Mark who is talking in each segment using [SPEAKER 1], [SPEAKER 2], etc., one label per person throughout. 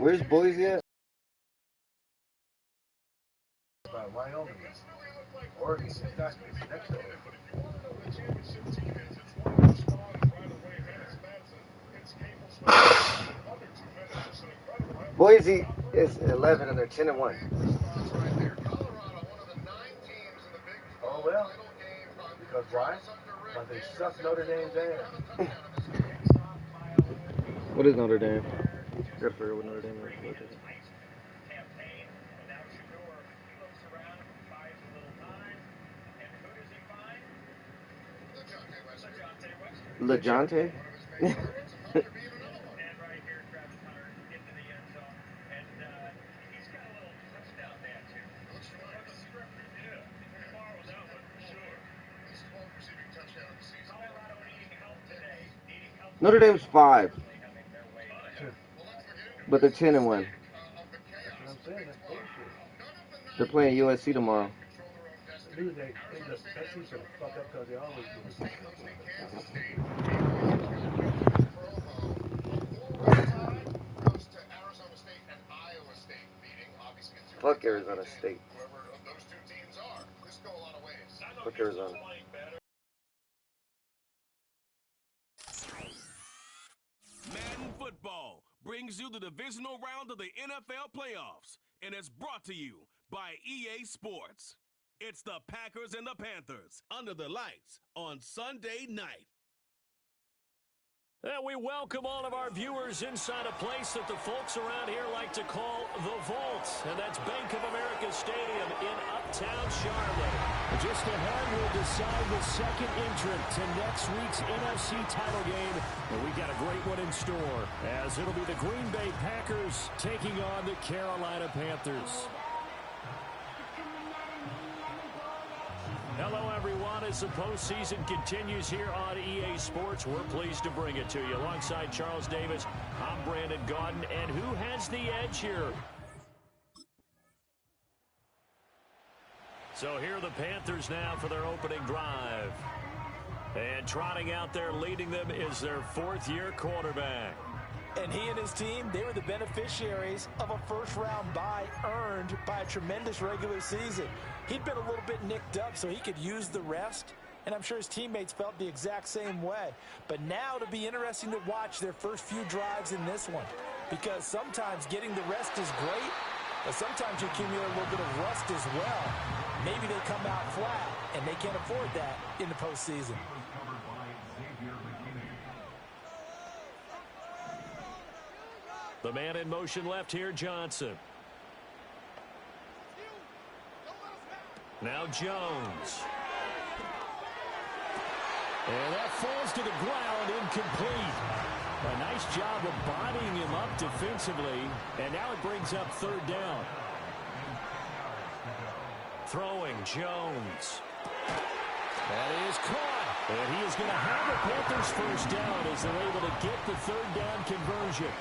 [SPEAKER 1] Where's Boise at?
[SPEAKER 2] Wyoming. Oregon. Next to it.
[SPEAKER 1] Boise is 11 and they're 10-1.
[SPEAKER 2] Oh well. Because why? Because they suck Notre Dame's ass.
[SPEAKER 1] What is Notre Dame? Gotta figure what Notre Dame is. LeJounte? Notre Dame's 5. But they're 10-1.
[SPEAKER 2] I'm saying that's bullshit.
[SPEAKER 1] They're playing USC tomorrow.
[SPEAKER 2] Dude, that team's gonna fuck up because they always do.
[SPEAKER 1] Fuck Arizona State. Fuck Arizona.
[SPEAKER 3] Madden football brings you the divisional round of the NFL playoffs, and it's brought to you by EA Sports. It's the Packers and the Panthers under the lights on Sunday night.
[SPEAKER 4] And we welcome all of our viewers inside a place that the folks around here like to call the Vault, and that's Bank of America Stadium in Uptown Charlotte. Just ahead, we'll decide the second entrant to next week's NFC title game, and we've got a great one in store, as it'll be the Green Bay Packers taking on the Carolina Panthers. Hello, everyone. As the postseason continues here on EA Sports, we're pleased to bring it to you. Alongside Charles Davis, I'm Brandon Gaudin. And who has the edge here? So here are the Panthers now for their opening drive. And trotting out there leading them is their fourth-year quarterback.
[SPEAKER 5] And he and his team, they were the beneficiaries of a first-round bye earned by a tremendous regular season. He'd been a little bit nicked up, so he could use the rest, and I'm sure his teammates felt the exact same way. But now it'll be interesting to watch their first few drives in this one, because sometimes getting the rest is great, but sometimes you accumulate a little bit of rust as well. Maybe they come out flat, and they can't afford that in the postseason.
[SPEAKER 4] The man in motion left here, Johnson. Now Jones. And that falls to the ground, incomplete. A nice job of bodying him up defensively, and now it brings up third down. Throwing, Jones. That is caught. And he is going to have the Panthers first down as they're able to get the third down conversion.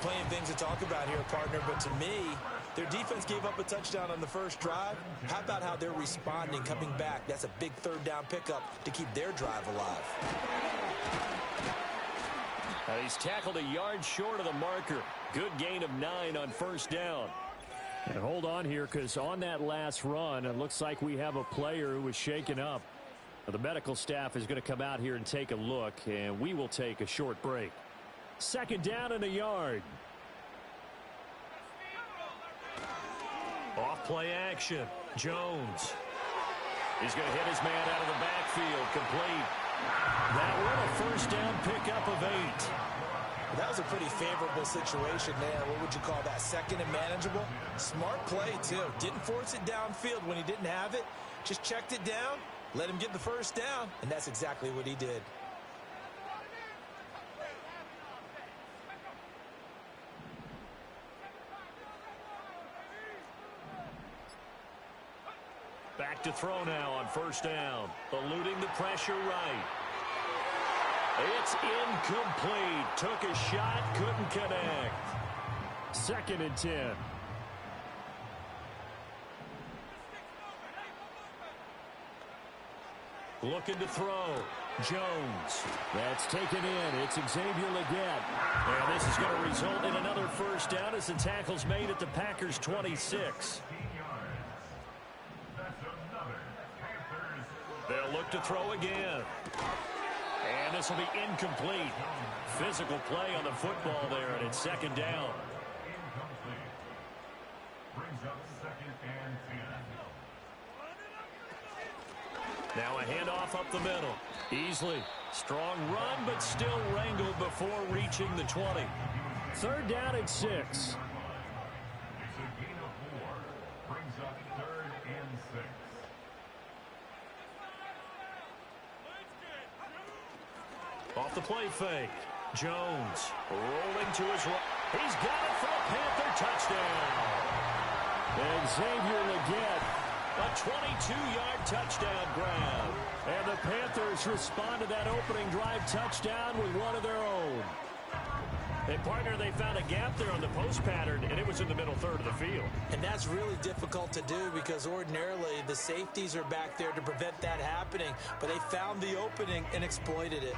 [SPEAKER 5] Plenty of things to talk about here, partner, but to me, their defense gave up a touchdown on the first drive. How about how they're responding, coming back? That's a big third down pickup to keep their drive alive.
[SPEAKER 4] He's tackled a yard short of the marker. Good gain of 9 on first down. And hold on here, because on that last run, it looks like we have a player who was shaken up. The medical staff is going to come out here and take a look, and we will take a short break. Second down and a yard. Off play action. Jones. He's going to hit his man out of the backfield. Complete. That one a first down pickup of 8.
[SPEAKER 5] That was a pretty favorable situation there. What would you call that? Second and manageable? Smart play, too. Didn't force it downfield when he didn't have it. Just checked it down, let him get the first down, and that's exactly what he did.
[SPEAKER 4] Back to throw now on first down. Eluding the pressure right. It's incomplete. Took a shot, couldn't connect. Second and 10. Looking to throw. Jones. That's taken in. It's Xavier Legette. And this this is going to result in another first down as the tackle's made at the Packers' 26. They'll look to throw again. And this will be incomplete. Physical play on the football there, and it's second down. Now a handoff up the middle. Easily. Strong run, but still wrangled before reaching the 20. Third down at 6. Off the play fake. Jones rolling to his right. He's got it for a Panther touchdown. And Xavier Legette, a 22-yard touchdown grab. And the Panthers respond to that opening drive touchdown with one of their own. And partner, they found a gap there on the post pattern, and it was in the middle third of the field.
[SPEAKER 5] And that's really difficult to do because ordinarily the safeties are back there to prevent that happening. But they found the opening and exploited it.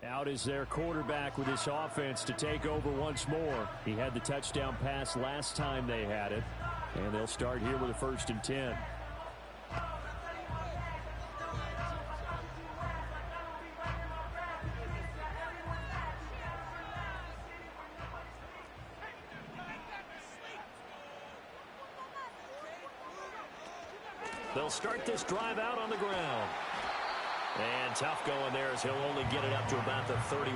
[SPEAKER 4] Out is their quarterback with his offense to take over once more. He had the touchdown pass last time they had it. And they'll start here with a 1st and 10. They'll start this drive out on the ground. And tough going there as he'll only get it up to about the 31.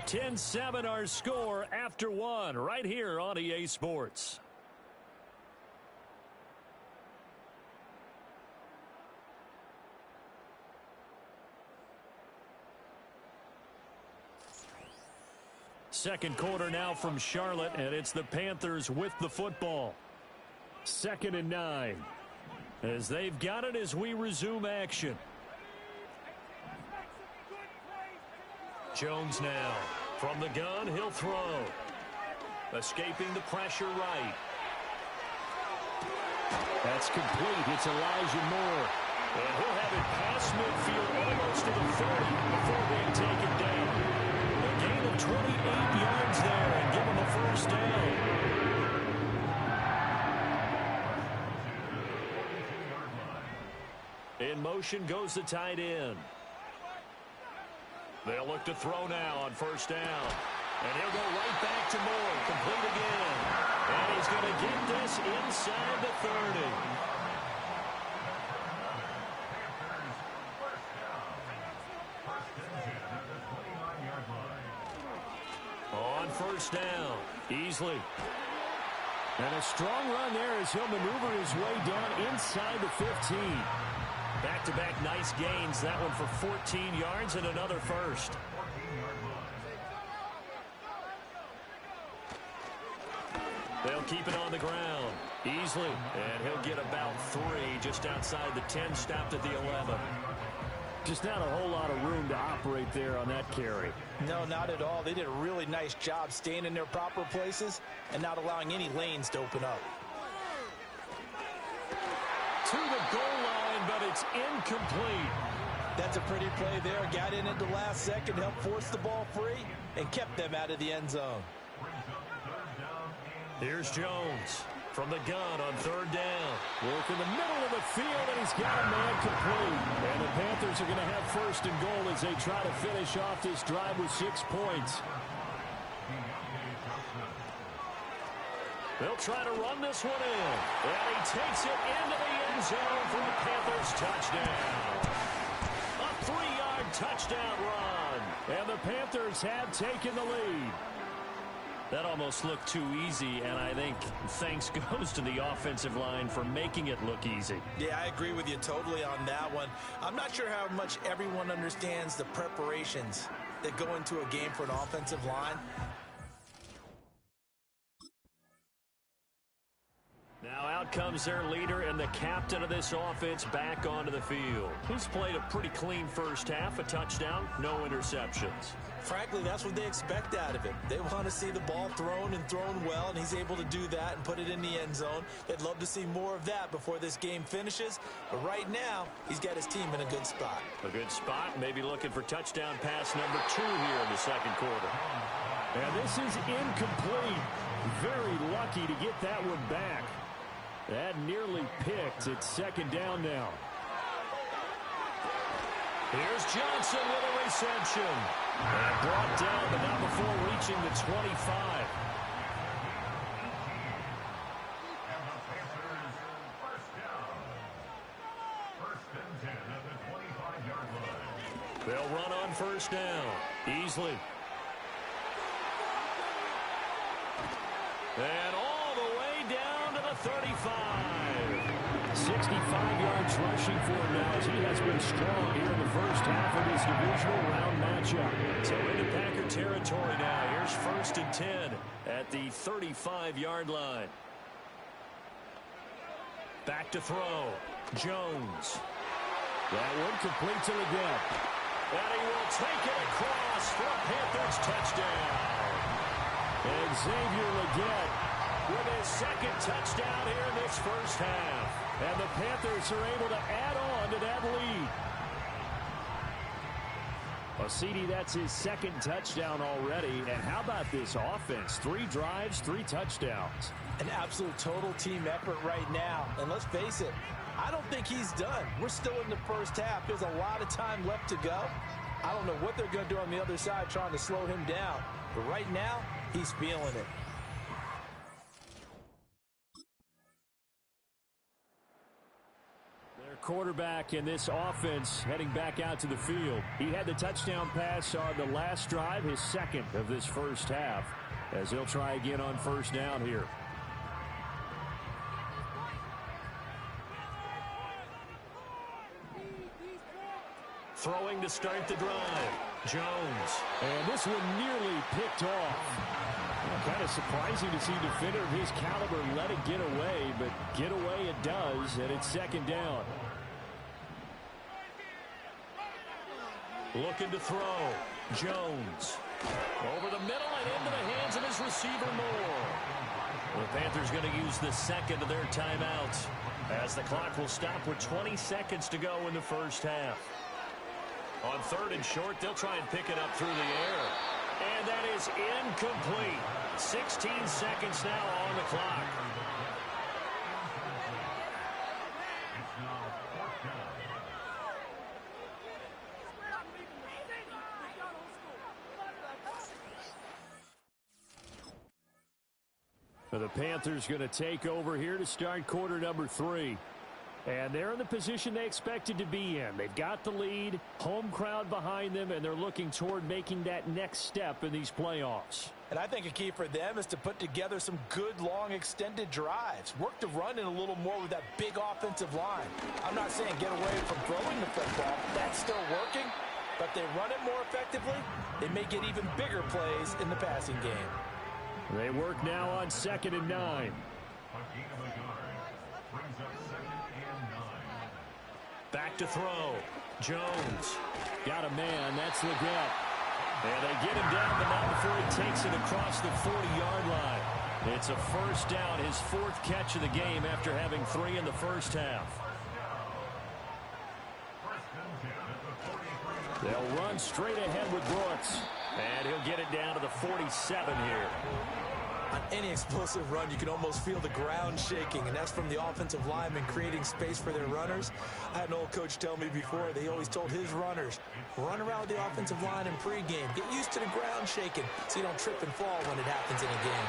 [SPEAKER 4] 10-7 our score after one right here on EA Sports. Second quarter now from Charlotte, and it's the Panthers with the football. 2nd and 9. As they've got it as we resume action. Jones now. From the gun, he'll throw. Escaping the pressure right. That's complete. It's Elijah Moore. And he'll have it past midfield almost to the 30 before being taken down. A gain of 28 yards there and give him a first down. In motion goes the tight end. They'll look to throw now on 1st down. And he'll go right back to Moore. Complete again. And he's going to get this inside the 30. On 1st down. Easily. And a strong run there as he'll maneuver his way down inside the 15. Back-to-back nice gains. That one for 14 yards and another first. They'll keep it on the ground. Easily. And he'll get about 3 just outside the 10, stopped at the 11. Just not a whole lot of room to operate there on that carry.
[SPEAKER 5] No, not at all. They did a really nice job staying in their proper places and not allowing any lanes to open up.
[SPEAKER 4] To the goal line, but It's incomplete.
[SPEAKER 5] That's a pretty play there. Got in at the last second, helped force the ball free, and kept them out of the end zone.
[SPEAKER 4] Here's Jones from the gun on third down. Work in the middle of the field, and he's got a man complete. And the Panthers are going to have first and goal as they try to finish off this drive with 6 points. They'll try to run this one in. And he takes it into the end zone for a Panthers touchdown. A 3-yard touchdown run. And the Panthers have taken the lead. That almost looked too easy, and I think thanks goes to the offensive line for making it look easy.
[SPEAKER 5] Yeah, I agree with you totally on that one. I'm not sure how much everyone understands the preparations that go into a game for an offensive line.
[SPEAKER 4] Now out comes their leader and the captain of this offense back onto the field. He's played a pretty clean first half, a touchdown, no interceptions.
[SPEAKER 5] Frankly, that's what they expect out of him. They want to see the ball thrown and thrown well, and he's able to do that and put it in the end zone. They'd love to see more of that before this game finishes. But right now, he's got his team in a good spot.
[SPEAKER 4] A good spot, maybe looking for touchdown pass number 2 here in the second quarter. And this is incomplete. Very lucky to get that one back. That nearly picked. It's second down now. Here's Johnson with a reception. And brought down, but not before reaching the 25. They'll run on first down. Easily. And all the way down to the 35. 65 yards rushing for him now as he has been strong here in the first half of this divisional round matchup. So into Packer territory now. Here's first and 10 at the 35-yard line. Back to throw. Jones. That one complete to Leggett. And he will take it across for a Panthers touchdown. And Xavier Leggett with his second touchdown here in this first half. And the Panthers are able to add on to that lead. Well, CD, that's his second touchdown already. And how about this offense? 3 drives, 3 touchdowns.
[SPEAKER 5] An absolute total team effort right now. And let's face it, I don't think he's done. We're still in the first half. There's a lot of time left to go. I don't know what they're going to do on the other side trying to slow him down. But right now, he's feeling it.
[SPEAKER 4] Quarterback in this offense heading back out to the field. He had the touchdown pass on the last drive, his second of this first half, as he'll try again on first down here. Throwing to start the drive. Jones. And this one nearly picked off. Kind of surprising to see a defender of his caliber let it get away, but get away it does, and it's second down. Looking to throw. Jones. Over the middle and into the hands of his receiver Moore. The Panthers going to use the second of their timeouts as the clock will stop with 20 seconds to go in the first half. On third and short, they'll try and pick it up through the air. And that is incomplete. 16 seconds now on the clock. The Panthers going to take over here to start quarter number 3. And they're in the position they expected to be in. They've got the lead, home crowd behind them, and they're looking toward making that next step in these playoffs.
[SPEAKER 5] And I think a key for them is to put together some good, long, extended drives. Work the run in a little more with that big offensive line. I'm not saying get away from throwing the football. That's still working. But they run it more effectively, they may get even bigger plays in the passing game.
[SPEAKER 4] They work now on 2nd and 9. Back to throw. Jones. Got a man. That's Leggett. And they get him down, but not before he takes it across the 40-yard line. It's a first down, his 4th catch of the game after having 3 in the first half. They'll run straight ahead with Brooks. And he'll get it down to the 47 here.
[SPEAKER 5] On any explosive run, you can almost feel the ground shaking, and that's from the offensive linemen creating space for their runners. I had an old coach tell me before, they always told his runners, run around the offensive line in pregame. Get used to the ground shaking so you don't trip and fall when it happens in a game.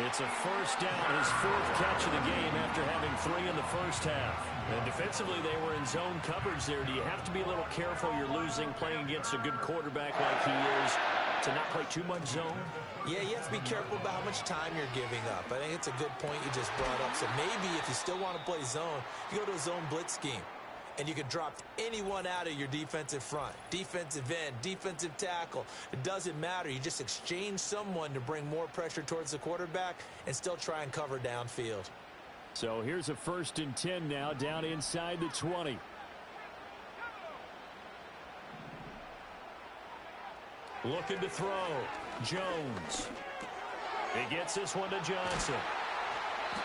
[SPEAKER 4] It's a first down, his fourth catch of the game after having 3 in the first half. And defensively, they were in zone coverage there. Do you have to be a little careful you're losing playing against a good quarterback like he is to not play too much zone?
[SPEAKER 5] Yeah, you have to be careful about how much time you're giving up. I think it's a good point you just brought up. So maybe if you still want to play zone, you go to a zone blitz scheme. And you can drop anyone out of your defensive front. Defensive end, defensive tackle. It doesn't matter. You just exchange someone to bring more pressure towards the quarterback and still try and cover downfield.
[SPEAKER 4] So here's a 1st and 10 now down inside the 20. Looking to throw. Jones. He gets this one to Johnson.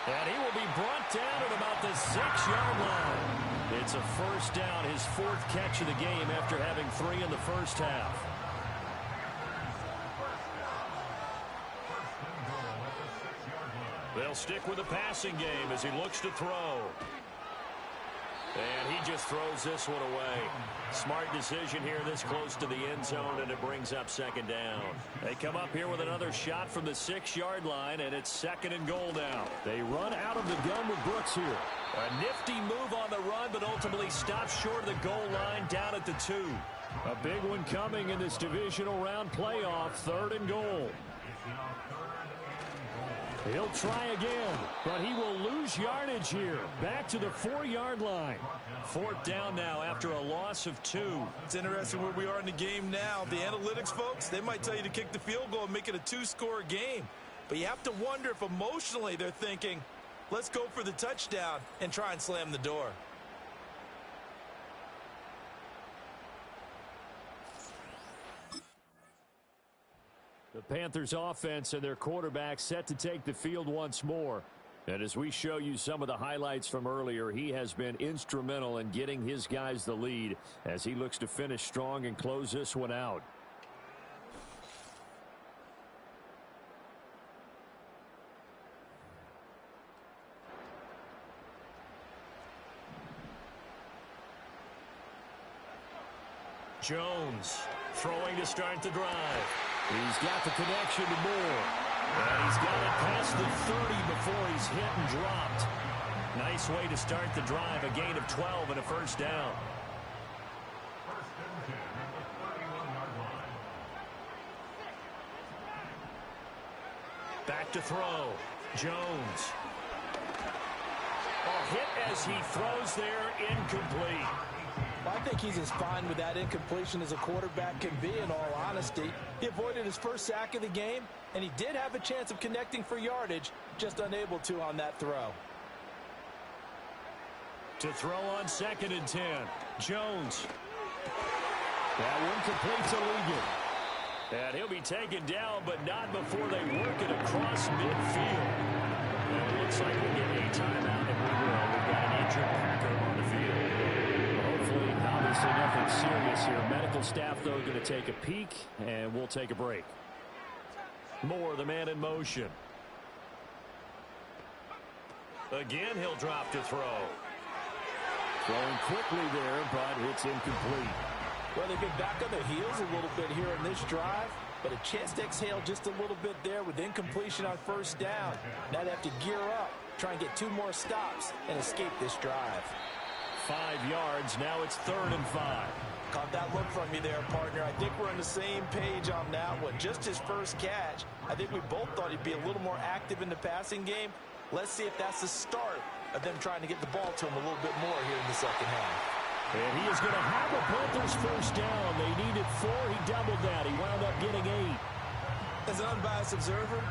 [SPEAKER 4] And he will be brought down at about the 6-yard line. It's a first down, his 4th catch of the game after having 3 in the first half. They'll stick with the passing game as he looks to throw. And he just throws this one away. Smart decision here this close to the end zone, and it brings up 2nd down. They come up here with another shot from the 6-yard line, and it's 2nd and goal now. They run out of the gun with Brooks here. A nifty move on the run, but ultimately stops short of the goal line down at the 2. A big one coming in this divisional round playoff, 3rd and goal. He'll try again, but he will lose yardage here. Back to the 4-yard line. 4th down now after a loss of 2.
[SPEAKER 5] It's interesting where we are in the game now. The analytics folks, they might tell you to kick the field goal and make it a 2-score game. But you have to wonder if emotionally they're thinking, let's go for the touchdown and try and slam the door.
[SPEAKER 4] The Panthers offense and their quarterback set to take the field once more. And as we show you some of the highlights from earlier, he has been instrumental in getting his guys the lead as he looks to finish strong and close this one out. Jones throwing to start the drive. He's got the connection to Moore. And he's got it past the 30 before he's hit and dropped. Nice way to start the drive. A gain of 12 and a first down. Back to throw. Jones. A hit as he throws there, incomplete.
[SPEAKER 5] Well, I think he's as fine with that incompletion as a quarterback can be, in all honesty. He avoided his first sack of the game, and he did have a chance of connecting for yardage, just unable to on that throw.
[SPEAKER 4] To throw on 2nd and 10. Jones. That one completes illegal. And he'll be taken down, but not before they work it across midfield. And it looks like we'll get a timeout, and we will. We've got an injured Packer on the field. Hopefully, obviously nothing serious here. Medical staff, though, going to take a peek, and we'll take a break. Moore, the man in motion. Again, he'll drop to throw. Throwing quickly there, but it's incomplete.
[SPEAKER 5] Well, they've been back on their heels a little bit here in this drive, but a chance to exhale just a little bit there with incompletion on first down. Now they have to gear up, try and get 2 more stops, and escape this drive.
[SPEAKER 4] 5 yards, now it's 3rd and 5.
[SPEAKER 5] Caught that look from you there, partner. I think we're on the same page on that one. Just his first catch. I think we both thought he'd be a little more active in the passing game. Let's see if that's the start of them trying to get the ball to him a little bit more here in the second half.
[SPEAKER 4] And he is going to have a Panthers first down. They needed 4. He doubled that. He wound up getting 8.
[SPEAKER 5] As an unbiased observer,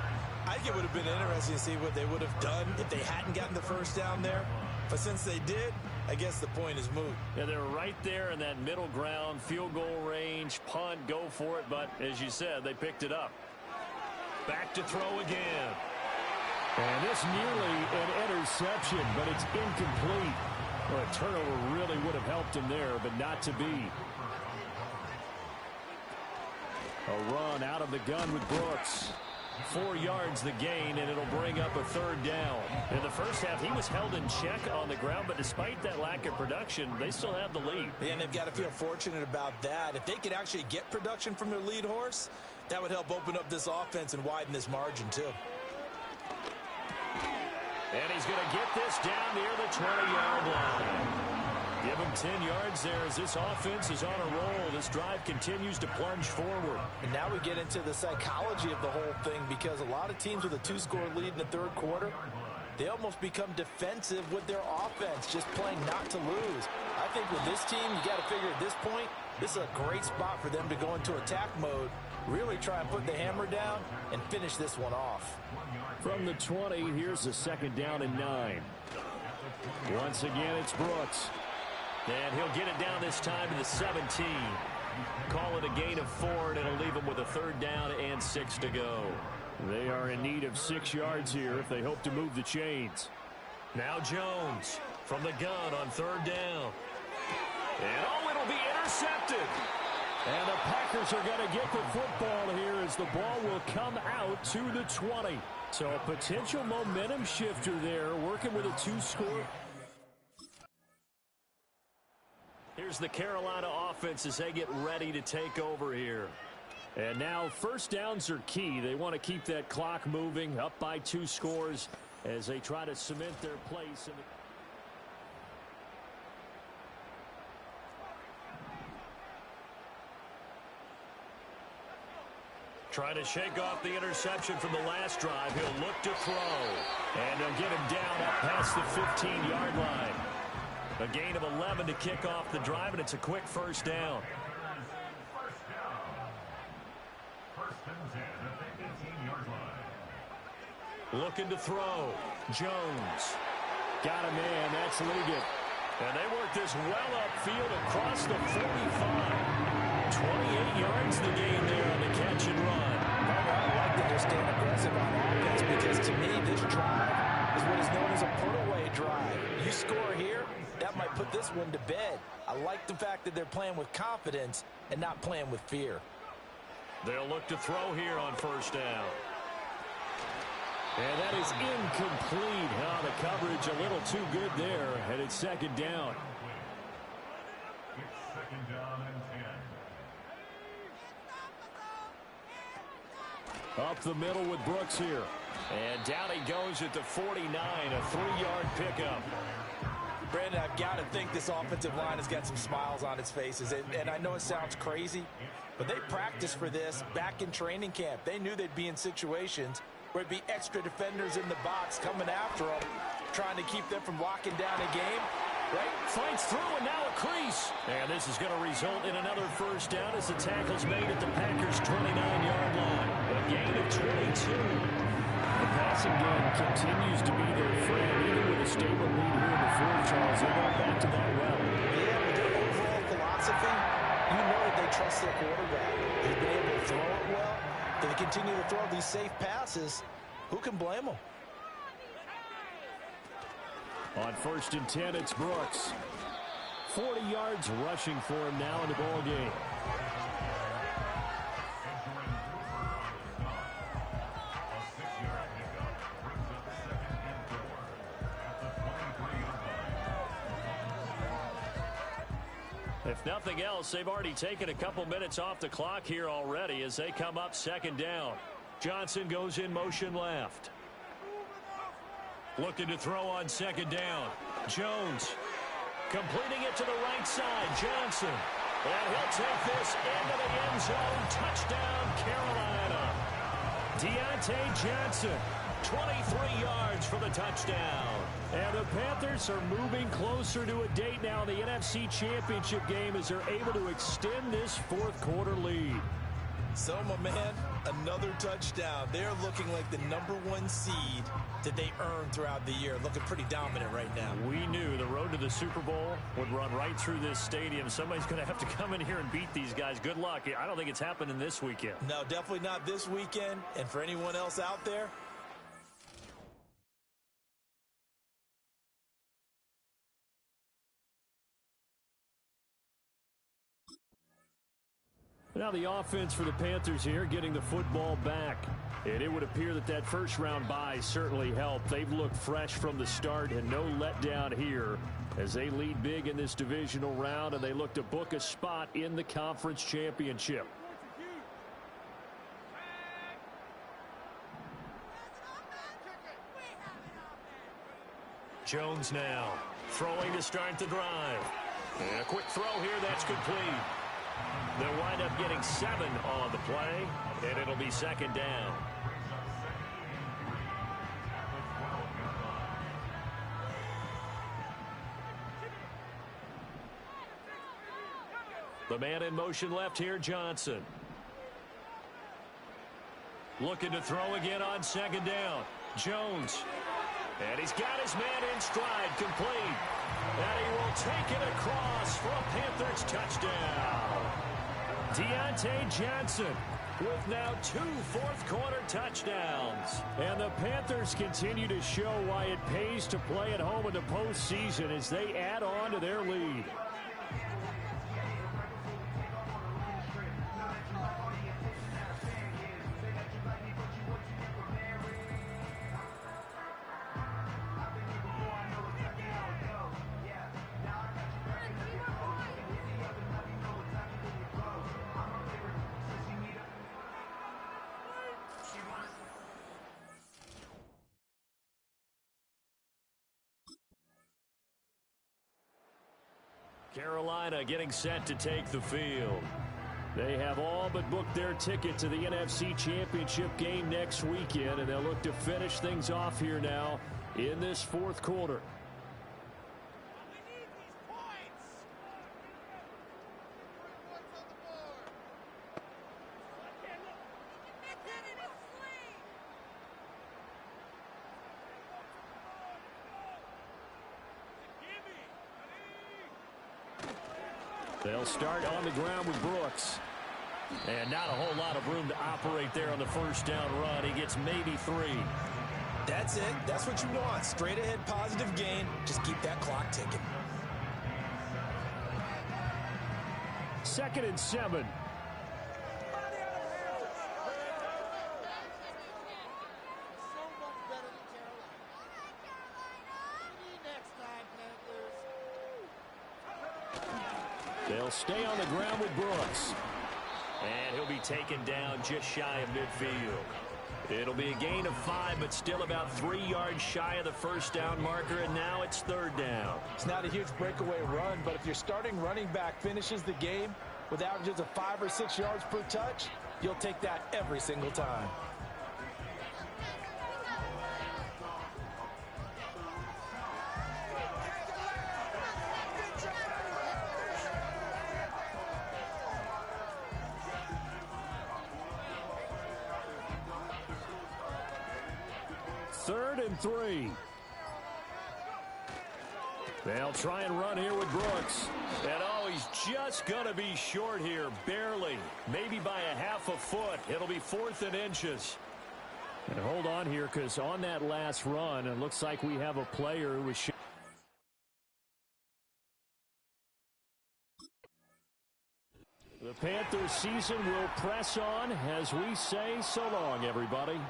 [SPEAKER 5] I think it would have been interesting to see what they would have done if they hadn't gotten the first down there. But since they did, I guess the point is moot.
[SPEAKER 4] Yeah, they're right there in that middle ground, field goal range, punt, go for it. But as you said, they picked it up. Back to throw again. And this nearly an interception, but it's incomplete. Well, a turnover really would have helped him there, but not to be. A run out of the gun with Brooks. 4 yards the gain, and it'll bring up a third down. In the first half, he was held in check on the ground, but despite that lack of production, they still have the lead.
[SPEAKER 5] And they've got to feel fortunate about that. If they could actually get production from their lead horse, that would help open up this offense and widen this margin, too.
[SPEAKER 4] And he's going to get this down near the 20-yard line. Give him 10 yards there as this offense is on a roll. This drive continues to plunge forward.
[SPEAKER 5] And now we get into the psychology of the whole thing, because a lot of teams with a 2-score lead in the third quarter, they almost become defensive with their offense, just playing not to lose. I think with this team, you got to figure at this point, this is a great spot for them to go into attack mode, really try and put the hammer down and finish this one off.
[SPEAKER 4] From the 20, here's the 2nd down and 9. Once again, it's Brooks. And he'll get it down this time to the 17. Call it a gain of 4, and it'll leave him with a 3rd down and 6 to go. They are in need of 6 yards here if they hope to move the chains. Now Jones from the gun on 3rd down. And it'll be intercepted. And the Packers are going to get the football here as the ball will come out to the 20. So a potential momentum shifter there, working with a 2-score. Here's the Carolina offense as they get ready to take over here. And now first downs are key. They want to keep that clock moving, up by 2 scores as they try to cement their place in the... Trying to shake off the interception from the last drive. He'll look to throw. And they'll get him down up past the 15-yard line. A gain of 11 to kick off the drive, and it's a quick first down. Looking to throw. Jones. Got a man. That's Liggett. And they work this well upfield across the 45. 28 yards the gain there on the catch and run.
[SPEAKER 5] I like that they're staying aggressive on offense, because to me, this drive is what is known as a put-away drive. You score here, that might put this one to bed. I like the fact that they're playing with confidence and not playing with fear.
[SPEAKER 4] They'll look to throw here on first down. And that is incomplete. Oh, the coverage a little too good there, and it's 2nd down. Up the middle with Brooks here. And down he goes at the 49, a 3-yard pickup.
[SPEAKER 5] Brandon, I've got to think this offensive line has got some smiles on its faces. And I know it sounds crazy, but they practiced for this back in training camp. They knew they'd be in situations where it'd be extra defenders in the box coming after them, trying to keep them from locking down a game. Right?
[SPEAKER 4] Fights through, and now a crease. And this is going to result in another first down as the tackle's made at the Packers' 29-yard line. A gain of 22. The passing game continues to be their friend, even with a stable lead here in the fourth, Charles. They're going back to that well.
[SPEAKER 5] Yeah, with their overall philosophy, you know that they trust their quarterback. They've been able to throw it well. They continue to throw these safe passes. Who can blame them?
[SPEAKER 4] On 1st and 10, it's Brooks. 40 yards rushing for him now in the ball game. If nothing else, they've already taken a couple minutes off the clock here already as they come up 2nd down. Johnson goes in motion left. Looking to throw on 2nd down. Jones completing it to the right side. Johnson. And he'll take this into the end zone. Touchdown, Carolina. Deontay Johnson. 23 yards for the touchdown. And the Panthers are moving closer to a date now in the NFC Championship game as they're able to extend this fourth quarter lead.
[SPEAKER 5] So, my man, another touchdown. They're looking like the #1 seed that they earned throughout the year. Looking pretty dominant right now.
[SPEAKER 4] We knew the road to the Super Bowl would run right through this stadium. Somebody's going to have to come in here and beat these guys. Good luck. I don't think it's happening this weekend.
[SPEAKER 5] No, definitely not this weekend. And for anyone else out there,
[SPEAKER 4] Now the offense for the Panthers here, getting the football back. And it would appear that that first-round bye certainly helped. They've looked fresh from the start and no letdown here as they lead big in this divisional round, and they look to book a spot in the conference championship. Jones now throwing to start the drive. And a quick throw here, that's complete. They'll wind up getting 7 on the play, and it'll be second down. The man in motion left here, Johnson. Looking to throw again on second down. Jones. And he's got his man in stride, complete. And he will take it across for a Panthers touchdown. Deontay Johnson with now 2 fourth-quarter touchdowns. And the Panthers continue to show why it pays to play at home in the postseason as they add on to their lead. Carolina getting set to take the field. They have all but booked their ticket to the NFC Championship game next weekend, and they'll look to finish things off here now in this fourth quarter. They'll start on the ground with Brooks. And not a whole lot of room to operate there on the first down run. He gets maybe 3.
[SPEAKER 5] That's it. That's what you want. Straight ahead positive gain. Just keep that clock ticking.
[SPEAKER 4] 2nd and 7. They'll stay on the ground with Brooks. And he'll be taken down just shy of midfield. It'll be a gain of 5, but still about 3 yards shy of the first down marker, and now it's 3rd down.
[SPEAKER 5] It's not a huge breakaway run, but if your starting running back finishes the game with averages of 5 or 6 yards per touch, you'll take that every single time.
[SPEAKER 4] Third and 3. They'll try and run here with Brooks. And oh, he's just going to be short here, barely. Maybe by a half a foot. It'll be 4th and inches. And hold on here, because on that last run, it looks like we have a player who was... The Panthers season will press on as we say so long, everybody.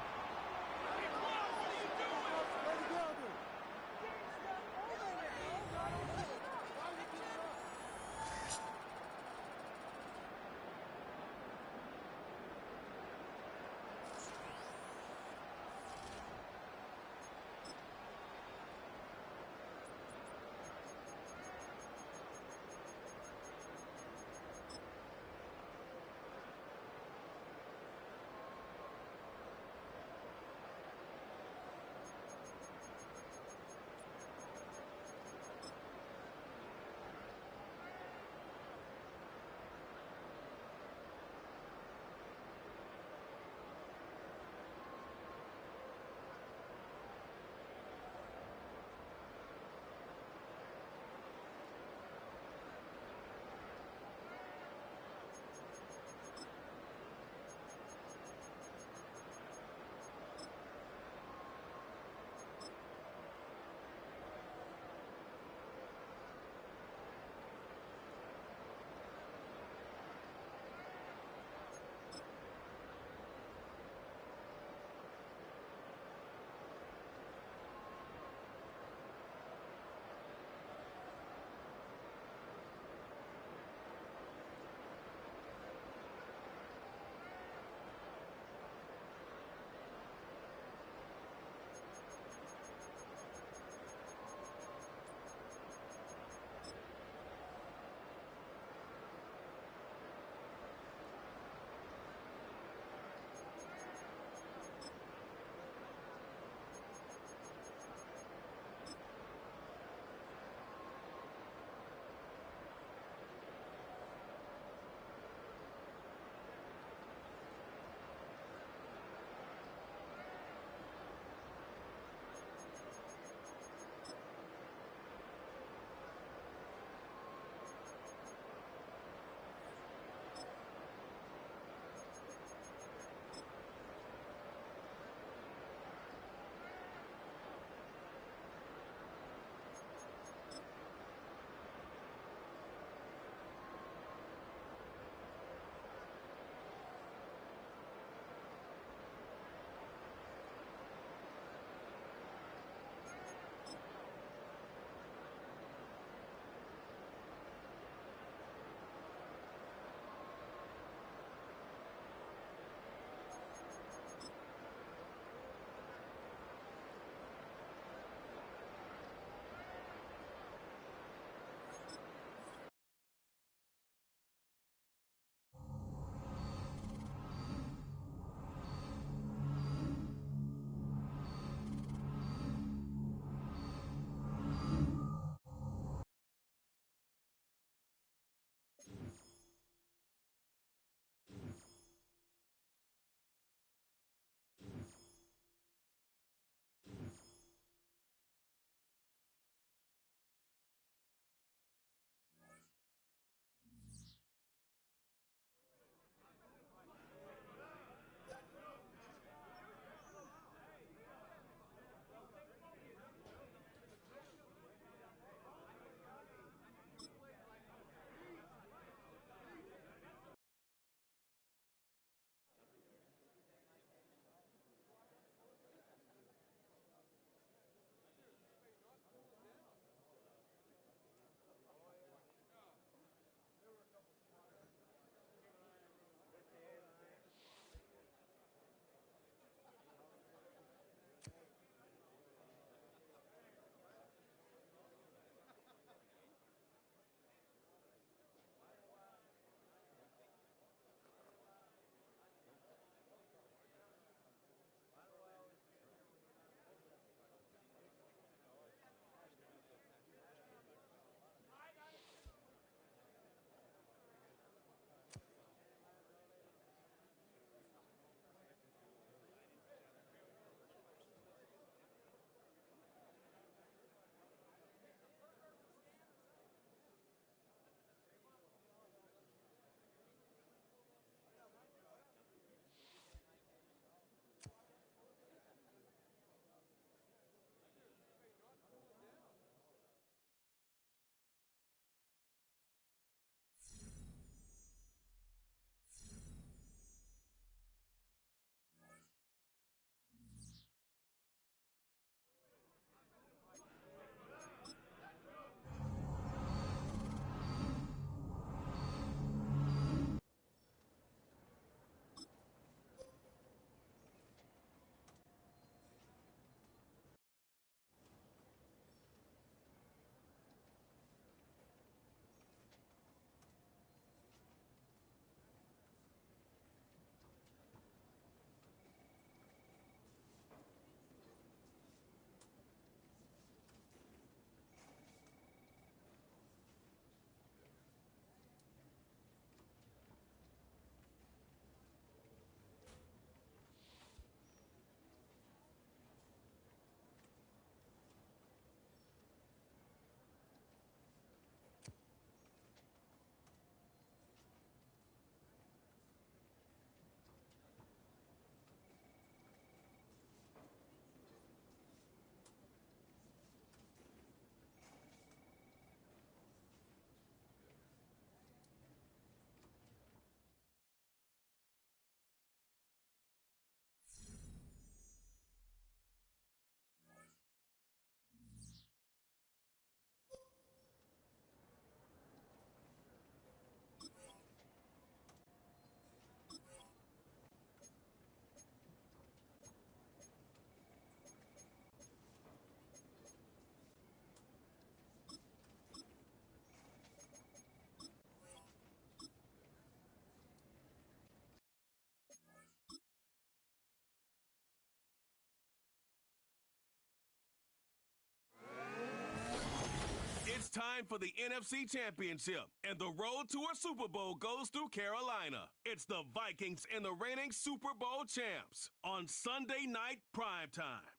[SPEAKER 3] It's time for the NFC Championship, and the road to a Super Bowl goes through Carolina. It's the Vikings and the reigning Super Bowl champs on Sunday night primetime.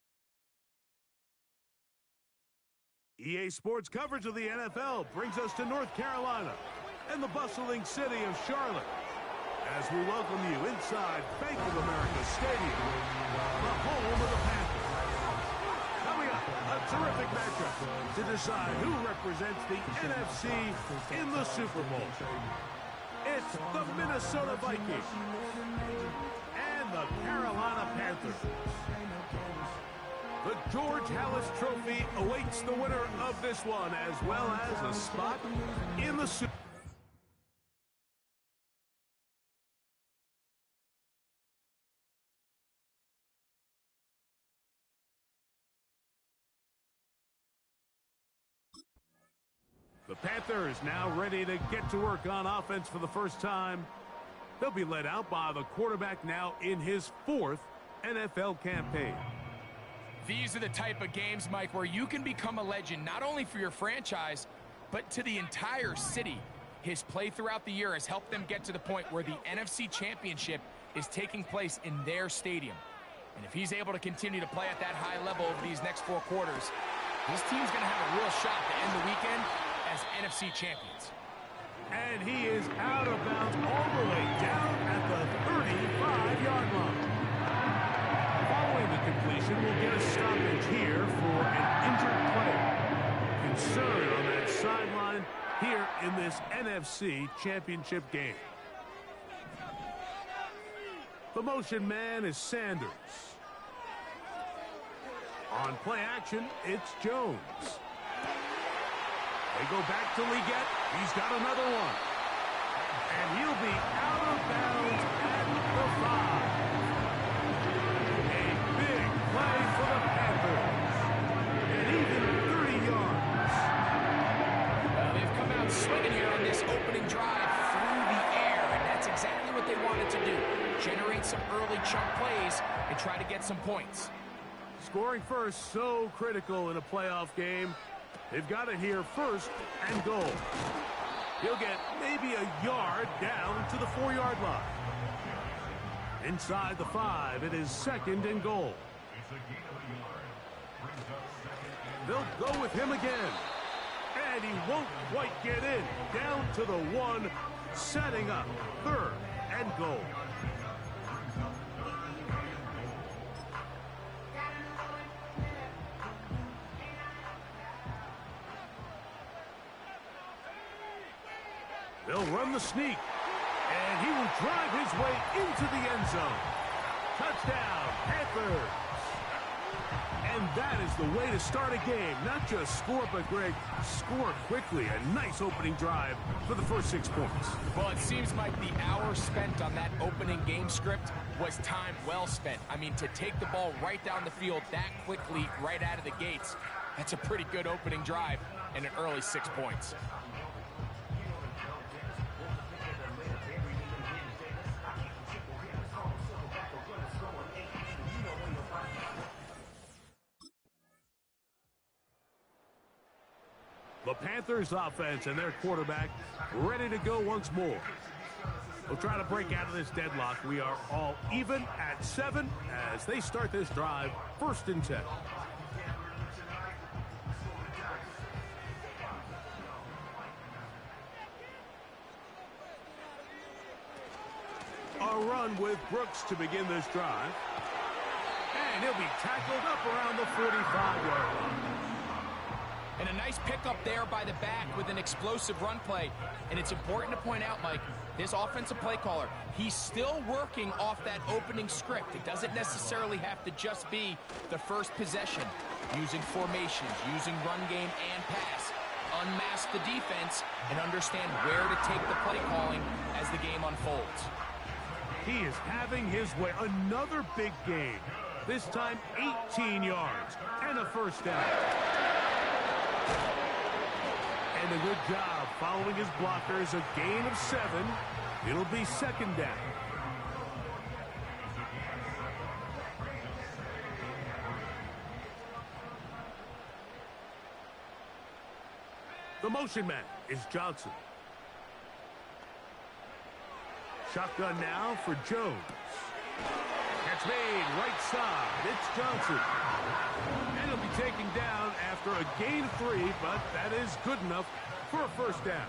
[SPEAKER 6] EA Sports coverage of the NFL brings us to North Carolina and the bustling city of Charlotte as we welcome you inside Bank of America Stadium, the home of the Panthers. Coming up, a terrific matchup to decide who represents the NFC in the Super Bowl. It's the Minnesota Vikings and the Carolina Panthers. The George Halas Trophy awaits the winner of this one, as well as a spot in the Super Bowl. The Panthers now ready to get to work on offense for the first time. They'll be led out by the quarterback now in his 4th NFL campaign.
[SPEAKER 7] These are the type of games, Mike, where you can become a legend, not only for your franchise, but to the entire city. His play throughout the year has helped them get to the point where the NFC Championship is taking place in their stadium. And if he's able to continue to play at that high level over these next 4 quarters, his team's going to have a real shot to end the weekend as NFC champions.
[SPEAKER 6] And he is out of bounds all the way down at the 35-yard line. Following the completion, we'll get a stoppage here for an injured player. Concern on that sideline here in this NFC Championship game. The motion man is Sanders. On play action, it's Jones. They go back to Leggett. He's got another one. And he'll be out of bounds at the 5. A big play for the Panthers. And even 30 yards.
[SPEAKER 7] Well, they've come out swinging here on this opening drive through the air, and that's exactly what they wanted to do. Generate some early chunk plays and try to get some points.
[SPEAKER 6] Scoring first, so critical in a playoff game. They've got it here first and goal. He'll get maybe a yard down to the 4-yard line. Inside the 5, it is 2nd and goal. They'll go with him again. And he won't quite get in. Down to the 1, setting up 3rd and goal. They'll run the sneak, and he will drive his way into the end zone. Touchdown, Panthers. And that is the way to start a game. Not just score, but, Greg, score quickly. A nice opening drive for the first 6 points.
[SPEAKER 7] Well, it seems like the hour spent on that opening game script was time well spent. I mean, to take the ball right down the field that quickly right out of the gates, that's a pretty good opening drive and an early 6 points.
[SPEAKER 6] The Panthers offense and their quarterback ready to go once more. We'll try to break out of this deadlock. We are all even at 7 as they start this drive, 1st and 10. A run with Brooks to begin this drive. And he'll be tackled up around the 45-yard line.
[SPEAKER 7] And a nice pickup there by the back with an explosive run play. And it's important to point out, Mike, this offensive play caller, he's still working off that opening script. It doesn't necessarily have to just be the first possession. Using formations, using run game and pass. Unmask the defense and understand where to take the play calling as the game unfolds.
[SPEAKER 6] He is having his way. Another big game. This time 18 yards and a 1st down. And a good job following his blockers. A gain of 7. It'll be 2nd down. The The motion man is Johnson. Shotgun now for Jones. Catch made, right side. It's Johnson. And he'll be taken down after a gain of 3, but that is good enough for a first down.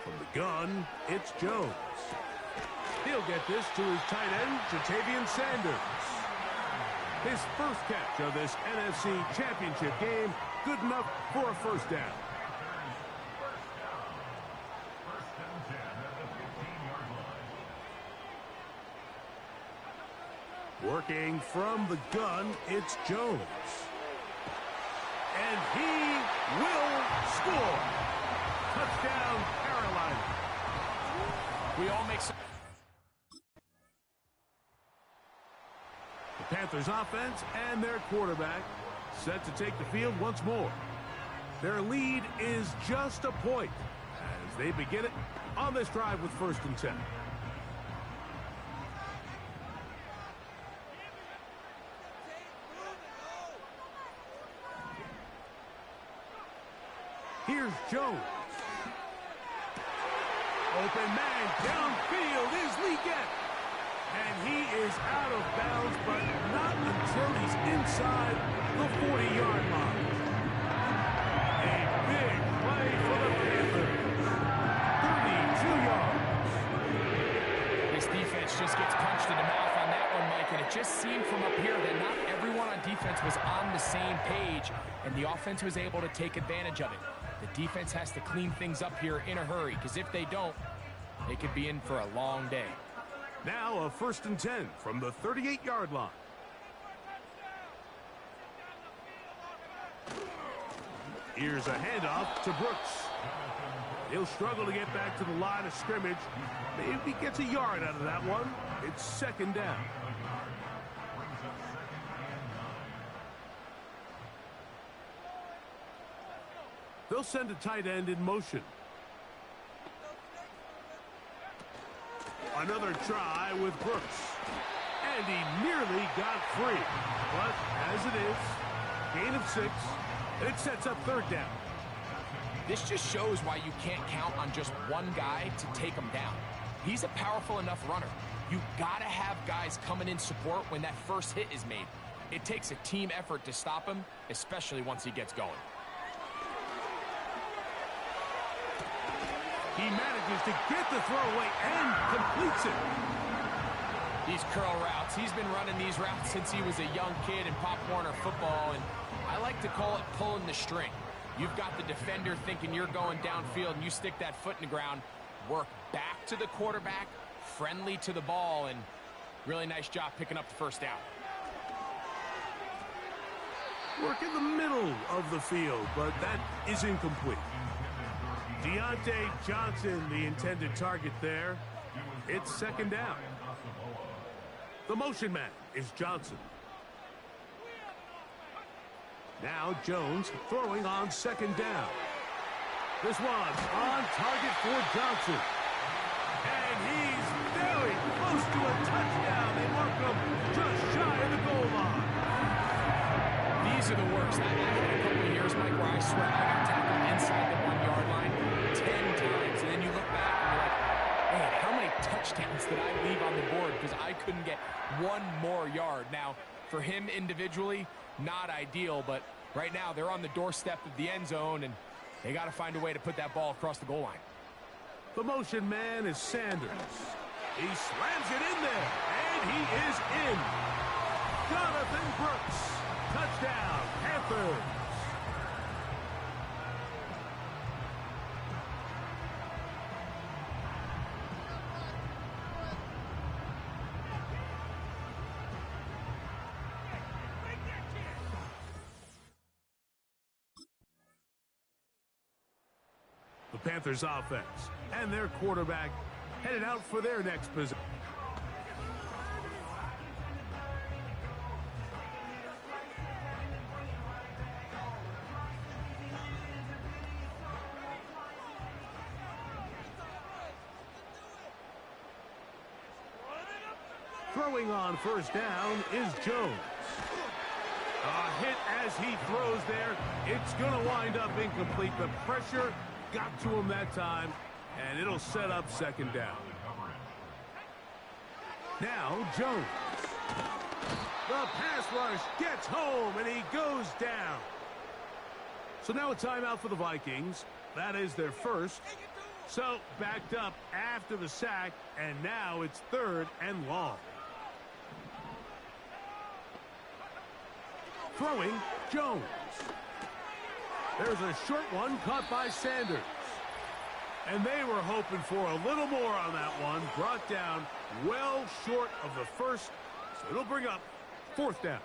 [SPEAKER 6] From the gun, it's Jones. He'll get this to his tight end, Jatavian Sanders. His first catch of this NFC Championship game, good enough for a first down. Working from the gun, it's Jones. And he will score. Touchdown, Carolina.
[SPEAKER 7] We all make some...
[SPEAKER 6] The Panthers offense and their quarterback set to take the field once more. Their lead is just a point as they begin it on this drive with 1st and 10. Here's Jones. Open man downfield is Leggett. And he is out of bounds, but not until he's inside the 40-yard line. A big play for the Panthers. 32 yards.
[SPEAKER 7] This defense just gets punched in the mouth on that one, Mike, and it just seemed from up here that not everyone on defense was on the same page, and the offense was able to take advantage of it. The defense has to clean things up here in a hurry, because if they don't, they could be in for a long day.
[SPEAKER 6] Now a 1st and 10 from the 38-yard line. Here's a handoff to Brooks. He'll struggle to get back to the line of scrimmage. Maybe gets a yard out of that one. It's 2nd down. They'll send a tight end in motion. Another try with Brooks. And he nearly got free. But as it is, gain of 6, and it sets up 3rd down.
[SPEAKER 7] This just shows why you can't count on just one guy to take him down. He's a powerful enough runner. You gotta have guys coming in support when that first hit is made. It takes a team effort to stop him, especially once he gets going.
[SPEAKER 6] He manages to get the throw away and completes it.
[SPEAKER 7] These curl routes, he's been running these routes since he was a young kid in Pop Warner football, and I like to call it pulling the string. You've got the defender thinking you're going downfield, and you stick that foot in the ground, work back to the quarterback, friendly to the ball, and really nice job picking up the first down.
[SPEAKER 6] Work in the middle of the field, but that is incomplete. Deontay Johnson, the intended target there. It's 2nd down. The motion man is Johnson. Now Jones throwing on 2nd down. This one's on target for Johnson. And he's very close to a touchdown. They mark him just shy of the goal line.
[SPEAKER 7] These are the worst. I've had a couple of years, Mike, where I swear I got tackled inside the 1-yard line 10 times. And then you look back and you're like, man, how many touchdowns did I leave on the board because I couldn't get one more yard? Now, for him individually, not ideal, but right now they're on the doorstep of the end zone, and they got to find a way to put that ball across the goal line.
[SPEAKER 6] The motion man is Sanders. He slams it in there, and he is in. Jonathan Brooks. Touchdown, Panthers. The Panthers offense and their quarterback headed out for their next possession. Throwing on 1st down is Jones. Hit as he throws there. It's going to wind up incomplete. The pressure got to him that time, and it'll set up second down. Now Jones. The pass rush gets home, and he goes down. So now a timeout for the Vikings. That is their first. So backed up after the sack, and now it's 3rd and long. Throwing, Jones. There's a short one caught by Sanders. And they were hoping for a little more on that one. Brought down well short of the first. So it'll bring up 4th down.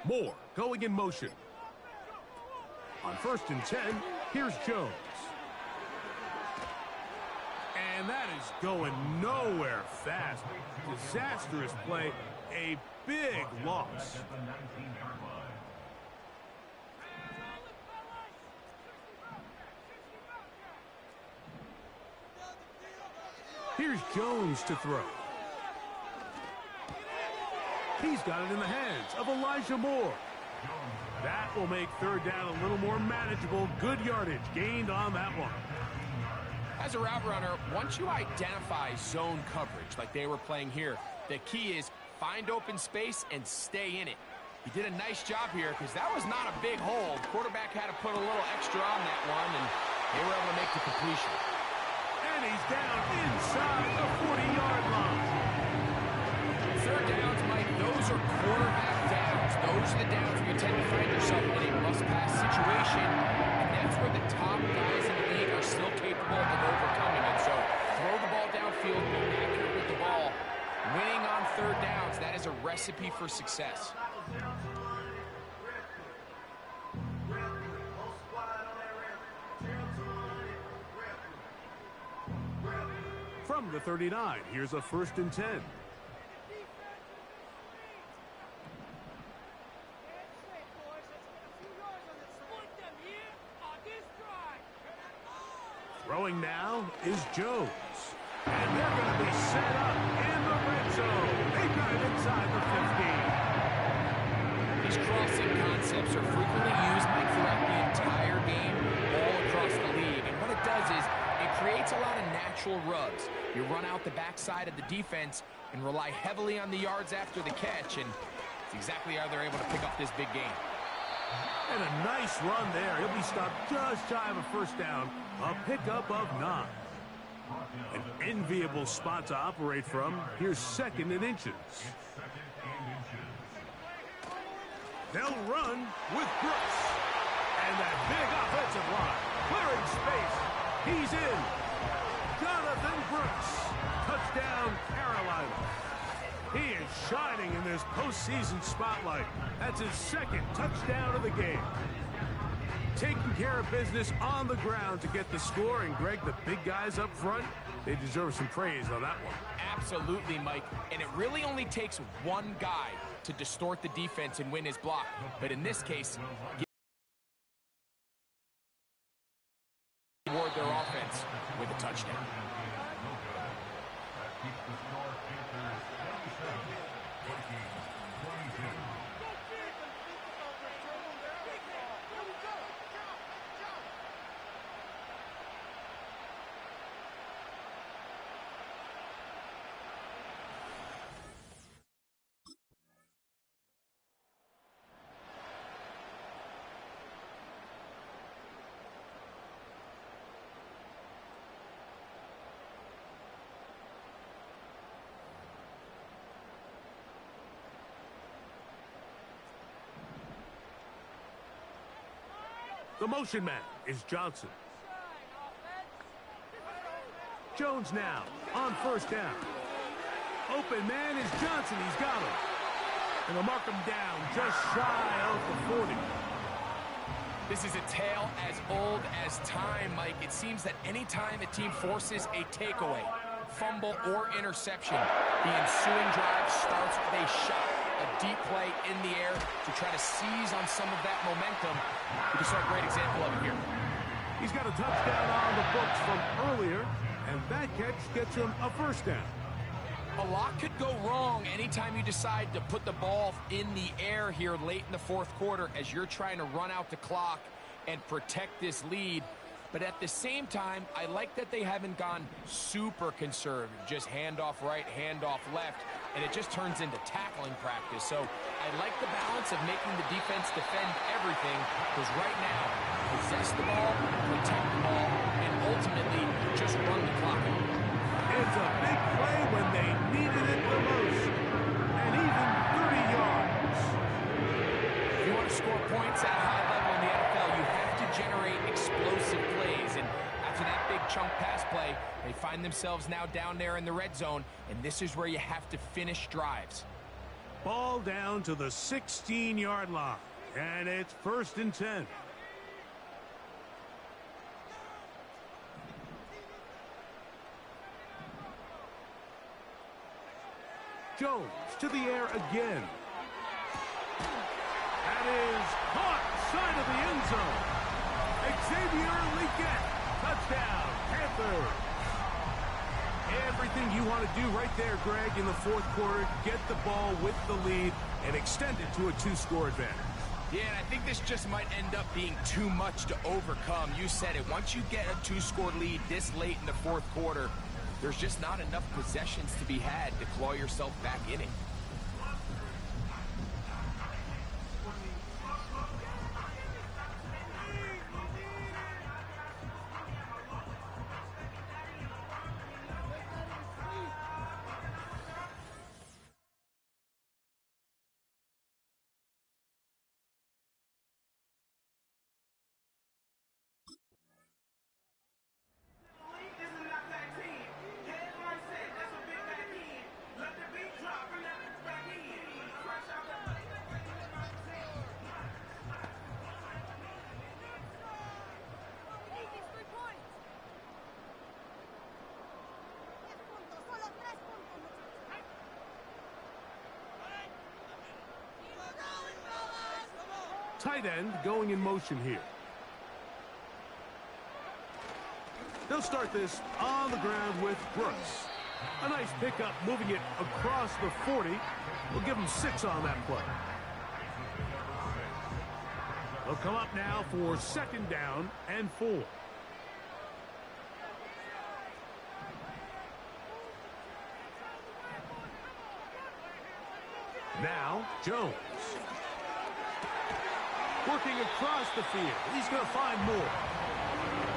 [SPEAKER 6] Moore going in motion. On 1st and 10, here's Jones. And that is going nowhere fast. Disastrous play. A big loss. Here's Jones to throw. He's got it in the hands of Elijah Moore. That will make 3rd down a little more manageable. Good yardage gained on that one.
[SPEAKER 7] As a route runner, once you identify zone coverage like they were playing here, the key is find open space and stay in it. He did a nice job here because that was not a big hole. The quarterback had to put a little extra on that one, and they were able to make the completion.
[SPEAKER 6] And he's down inside the 40-yard line.
[SPEAKER 7] 3rd downs, Mike, those are quarterback downs. Those are the downs where you tend to find yourself in a must-pass situation, and that's where the top guys in the league are still capable of overcoming it. So throw the ball downfield, be accurate with the ball. Winning on 3rd downs, that is a recipe for success.
[SPEAKER 6] From the 39, here's a 1st and 10. Throwing now is Jones. And they're going to be set up in the red So they got him inside the 15.
[SPEAKER 7] These crossing concepts are frequently used, Mike, throughout the entire game, all across the league. And what it does is it creates a lot of natural rubs. You run out the backside of the defense and rely heavily on the yards after the catch, and it's exactly how they're able to pick up this big game.
[SPEAKER 6] And a nice run there. He'll be stopped just shy of a first down. A pickup of 9. An enviable spot to operate from. Here's 2nd and inches. They'll run with Brooks. And that big offensive line. Clearing space. He's in. Jonathan Brooks. Touchdown, Carolina. He is shining in this postseason spotlight. That's his 2nd touchdown of the game. Taking care of business on the ground to get the score. And, Greg, the big guys up front, they deserve some praise on that one.
[SPEAKER 7] Absolutely, Mike. And it really only takes one guy to distort the defense and win his block. But in this case, reward their offense with a touchdown.
[SPEAKER 6] The motion man is Johnson. Jones now on first down. Open man is Johnson. He's got him. And they'll mark him down just shy of the 40.
[SPEAKER 7] This is a tale as old as time, Mike. It seems that any time a team forces a takeaway, fumble, or interception, the ensuing drive starts with a shot, a deep play in the air to try to seize on some of that momentum. We just saw a great example of it here.
[SPEAKER 6] He's got a touchdown on the books from earlier, and that catch gets him a first down.
[SPEAKER 7] A lot could go wrong anytime you decide to put the ball in the air here late in the fourth quarter as you're trying to run out the clock and protect this lead. But at the same time, I like that they haven't gone super conservative, just handoff right, handoff left, and it just turns into tackling practice. So I like the balance of making the defense defend everything, because right now, possess the ball, protect the ball, and ultimately just run the clock out.
[SPEAKER 6] It's a big play when they needed it the most, and even 30 yards.
[SPEAKER 7] If you want to score points at a high level in the NFL, you have to generate explosive plays, and after that big chunk pass play, they find themselves now down there in the red zone, and this is where you have to finish drives.
[SPEAKER 6] Ball down to the 16-yard line, and it's 1st and 10. Jones to the air again. That is caught side of the end zone. Xavier Legette, touchdown, Panthers. Everything you want to do right there, Greg, in the fourth quarter, get the ball with the lead and extend it to a 2-score advantage.
[SPEAKER 7] Yeah, and I think this just might end up being too much to overcome. You said it. Once you get a 2-score lead this late in the fourth quarter, there's just not enough possessions to be had to claw yourself back in it.
[SPEAKER 6] Tight end going in motion here. They'll start this on the ground with Brooks. A nice pickup, moving it across the 40. We'll give him 6 on that play. They'll come up now for 2nd down and 4. Now, Jones. Working across the field. He's going to find more.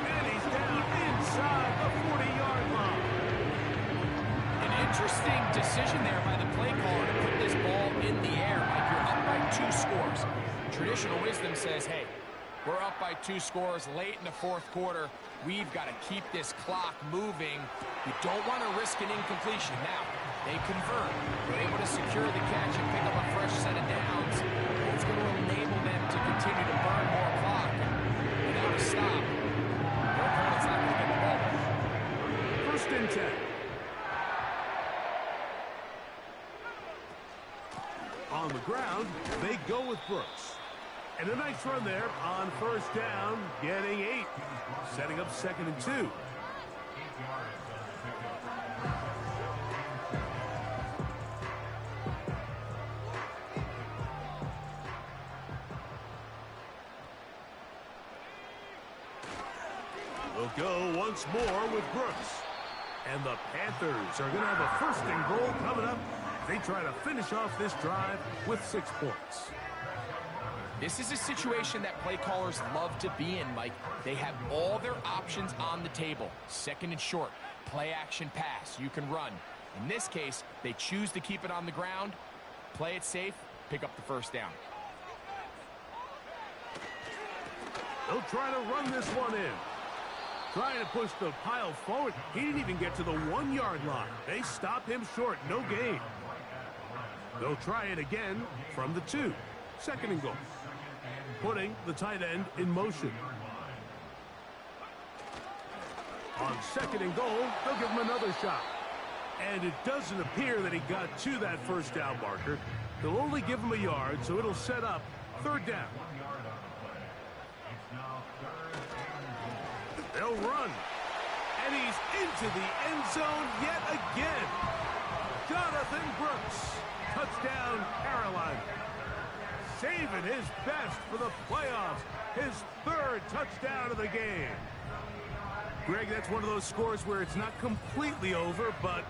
[SPEAKER 6] And he's down inside the 40-yard line.
[SPEAKER 7] An interesting decision there by the play caller to put this ball in the air. Like, you're up by 2 scores. Traditional wisdom says, hey, we're up by 2 scores late in the 4th quarter. We've got to keep this clock moving. We don't want to risk an incompletion. Now, they convert. They're able to secure the catch and pick up a fresh set of downs. It's going to enable them to continue to burn more clock. Without a stop, their opponent's not going to get the ball.
[SPEAKER 6] 1st and 10. On the ground, they go with Brooks. And a nice run there on 1st down, getting 8. Setting up 2nd and 2. We'll go once more with Brooks. And the Panthers are going to have a 1st and goal coming up. They try to finish off this drive with 6 points.
[SPEAKER 7] This is a situation that play callers love to be in, Mike. They have all their options on the table. 2nd and short, play action pass, you can run. In this case, they choose to keep it on the ground, play it safe, pick up the 1st down.
[SPEAKER 6] They'll try to run this one in. Trying to push the pile forward. He didn't even get to the 1-yard line. They stop him short, no gain. They'll try it again from the 2. 2nd and goal. Putting the tight end in motion. On 2nd and goal, they'll give him another shot. And it doesn't appear that he got to that 1st down marker. They'll only give him a yard, so it'll set up 3rd down. They'll run. And he's into the end zone yet again. Jonathan Brooks. Touchdown, Carolina. Saving his best for the playoffs. His 3rd touchdown of the game. Greg, that's one of those scores where it's not completely over, but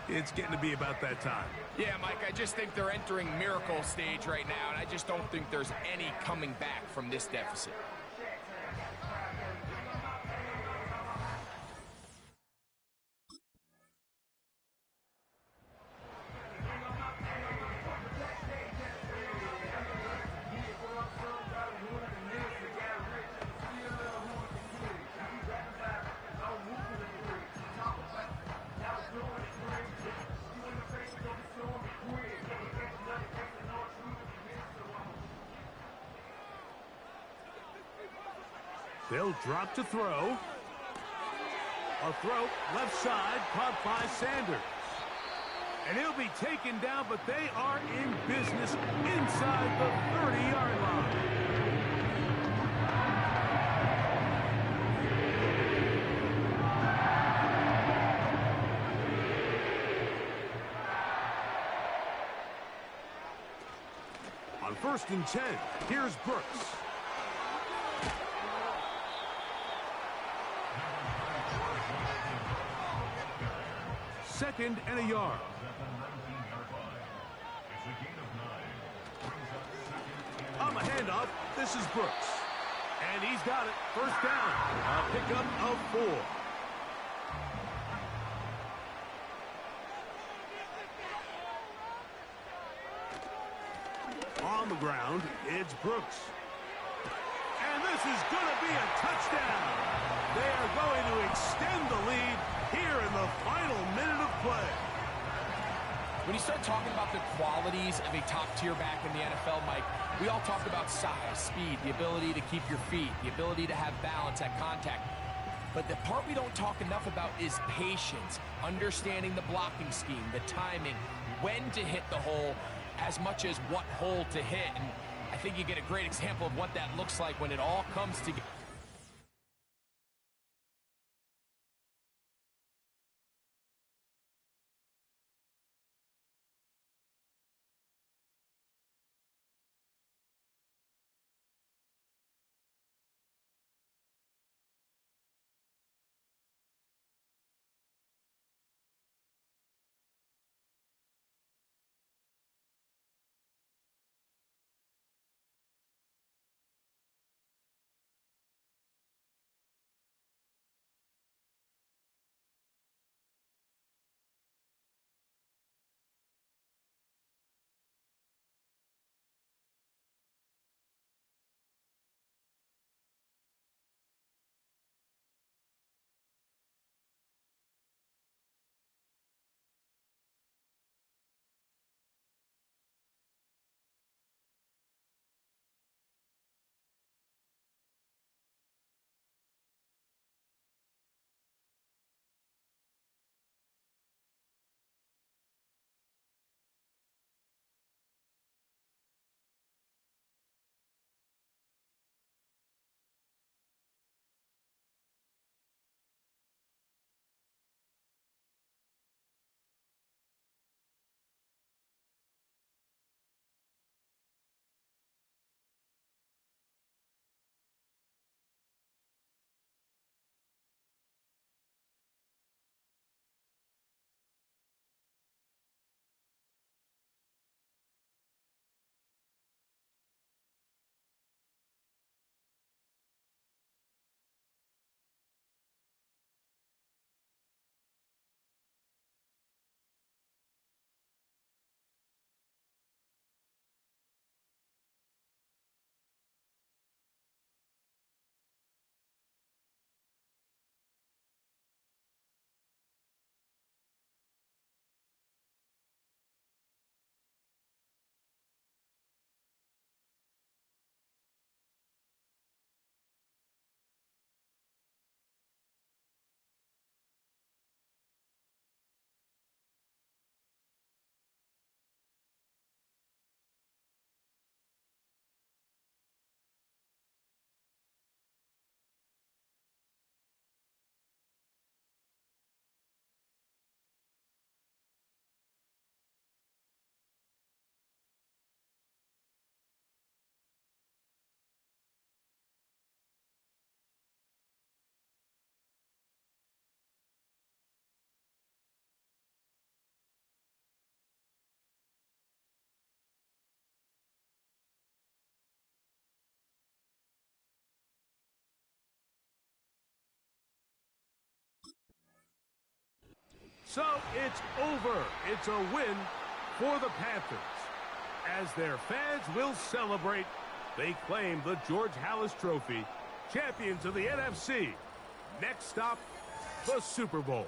[SPEAKER 6] it's getting to be about that time.
[SPEAKER 7] Yeah, Mike, I just think they're entering miracle stage right now, and I just don't think there's any coming back from this deficit.
[SPEAKER 6] They'll drop to throw. A throw left side caught by Sanders. And he'll be taken down, but they are in business inside the 30-yard line. On 1st and 10, here's Brooks. Second and a yard. On the handoff, this is Brooks. And he's got it. 1st down. A pickup of 4. On the ground, it's Brooks. And this is going to be a touchdown. They are going to extend the lead here in the final minute of play.
[SPEAKER 7] When you start talking about the qualities of a top-tier back in the NFL, Mike, we all talk about size, speed, the ability to keep your feet, the ability to have balance at contact. But the part we don't talk enough about is patience, understanding the blocking scheme, the timing, when to hit the hole, as much as what hole to hit. And I think you get a great example of what that looks like when it all comes together.
[SPEAKER 6] So it's over. It's a win for the Panthers. As their fans will celebrate, they claim the George Halas Trophy, champions of the NFC. Next stop, the Super Bowl.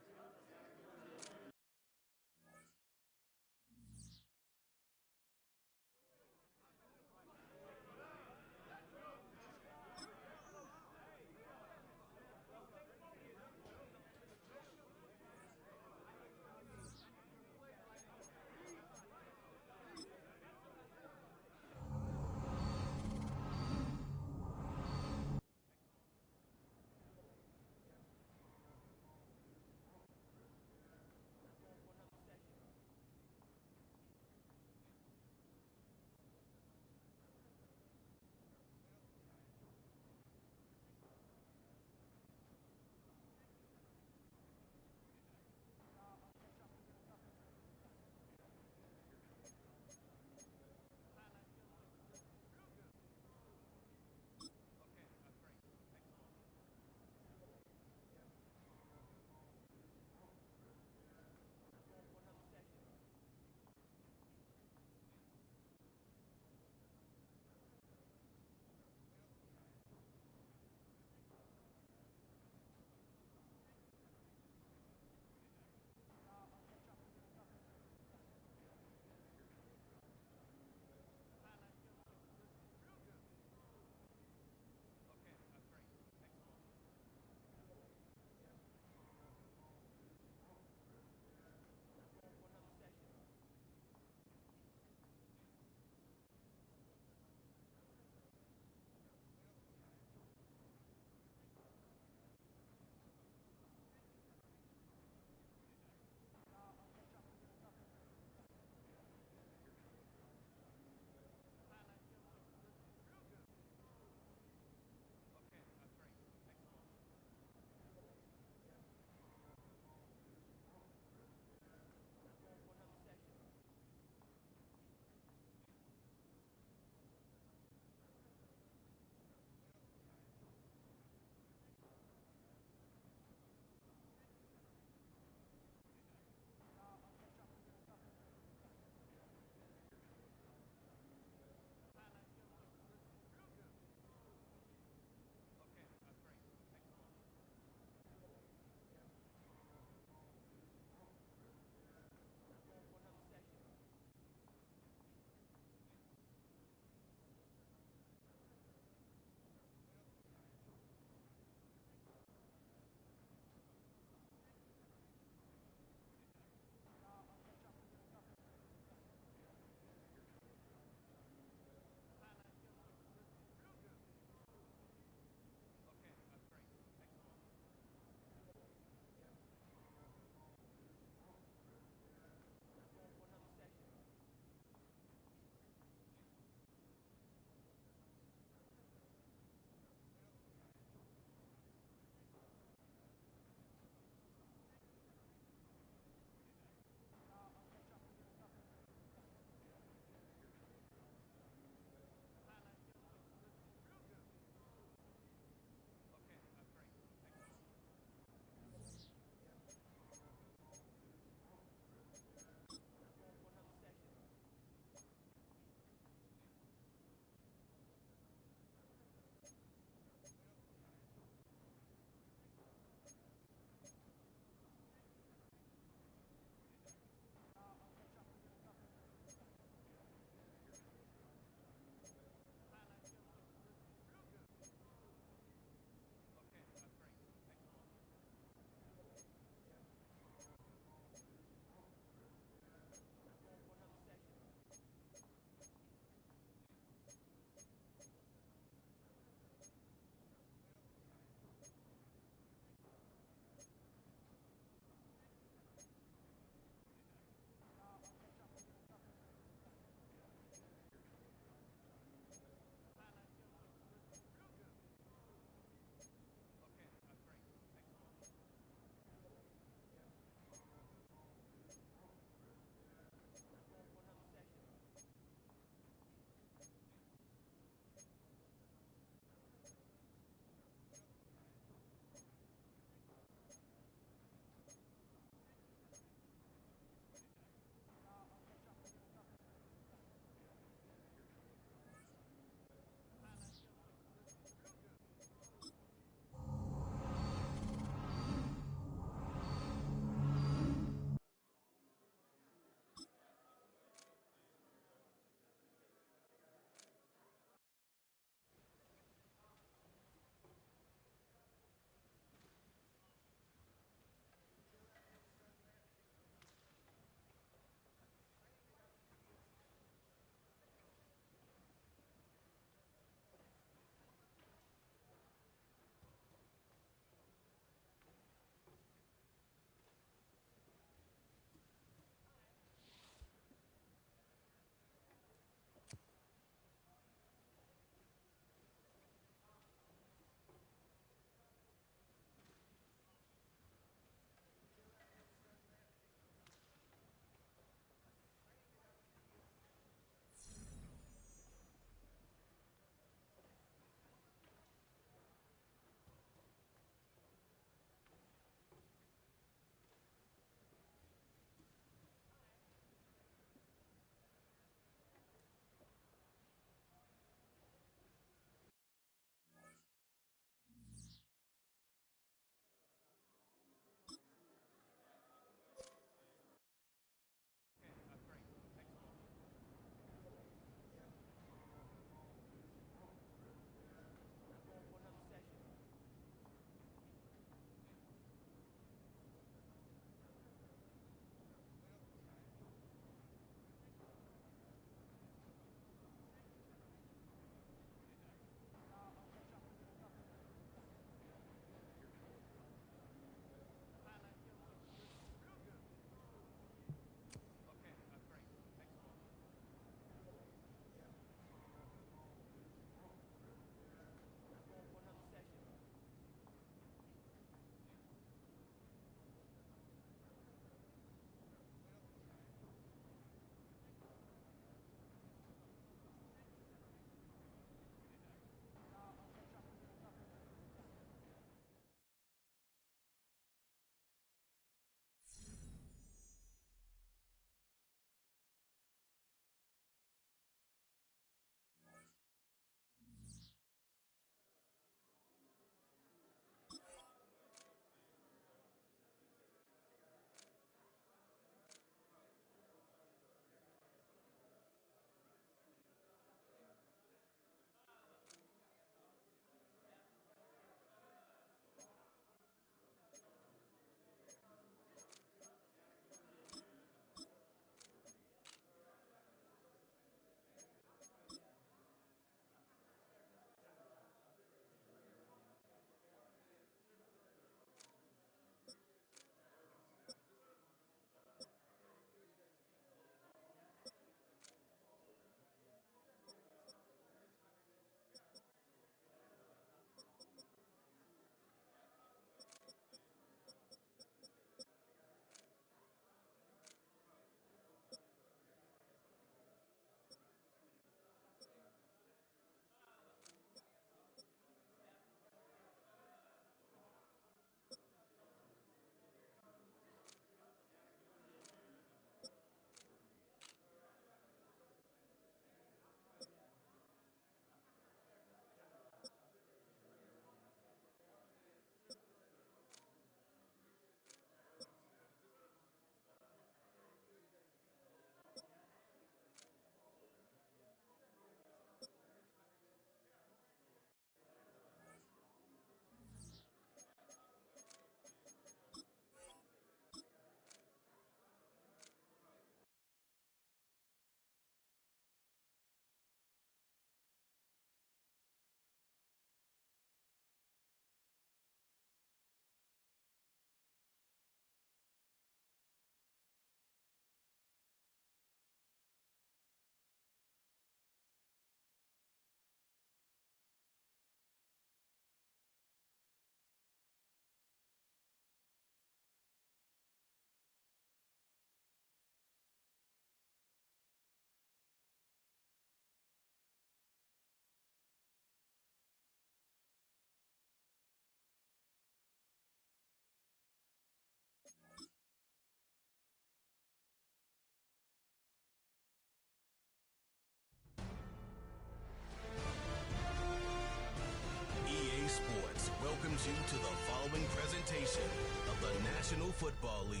[SPEAKER 3] welcomes you to the following presentation of the National Football League.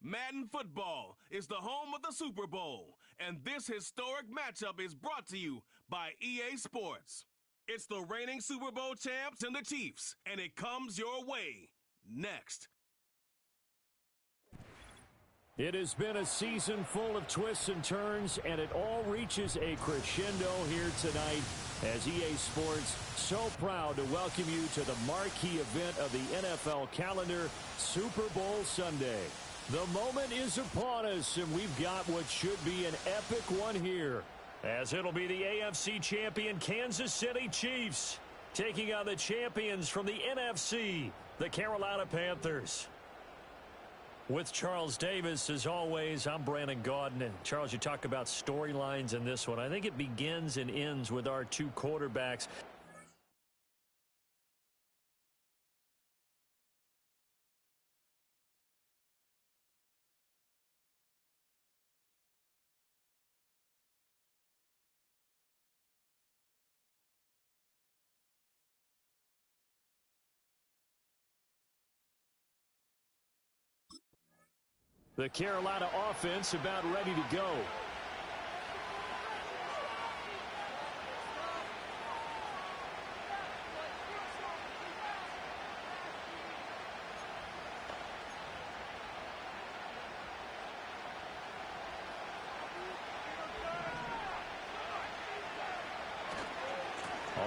[SPEAKER 3] Madden Football is the home of the Super Bowl, and this historic matchup is brought to you by EA Sports. It's the reigning Super Bowl champs and the Chiefs, and it comes your way next.
[SPEAKER 4] It has been a season full of twists and turns, and it all reaches a crescendo here tonight as EA Sports so proud to welcome you to the marquee event of the NFL calendar, Super Bowl Sunday. The moment is upon us, and we've got what should be an epic one here, as it'll be the AFC champion Kansas City Chiefs taking on the champions from the NFC, the Carolina Panthers. With Charles Davis, as always, I'm Brandon Gaudin. And Charles, you talk about storylines in this one. I think it begins and ends with our two quarterbacks. The Carolina offense about ready to go.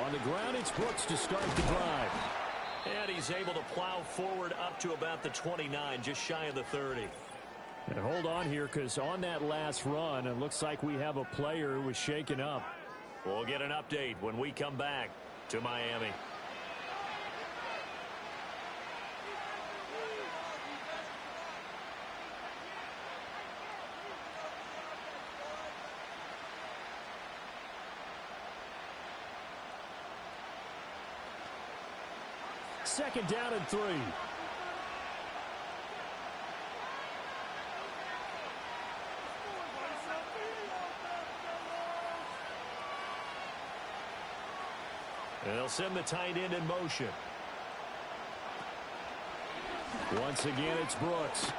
[SPEAKER 4] On the ground, it's Brooks to start the drive. And he's able to plow forward up to about the 29, just shy of the 30. And hold on here, because on that last run, it looks like we have a player who was shaken up. We'll get an update when we come back to Miami. Second down and 3. They'll send the tight end in motion. Once again, it's Brooks.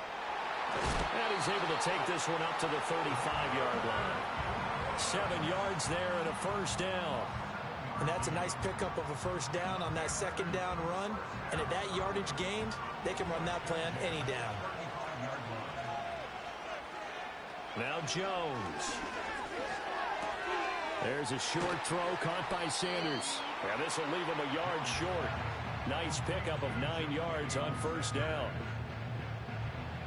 [SPEAKER 4] And he's able to take this one up to the 35-yard line. 7 yards there and a first down.
[SPEAKER 5] And that's a nice pickup of a first down on that second down run. And at that yardage gained, they can run that play on any down.
[SPEAKER 4] Now Jones. There's a short throw caught by Sanders. And this will leave him a yard short. Nice pickup of 9 yards on first down.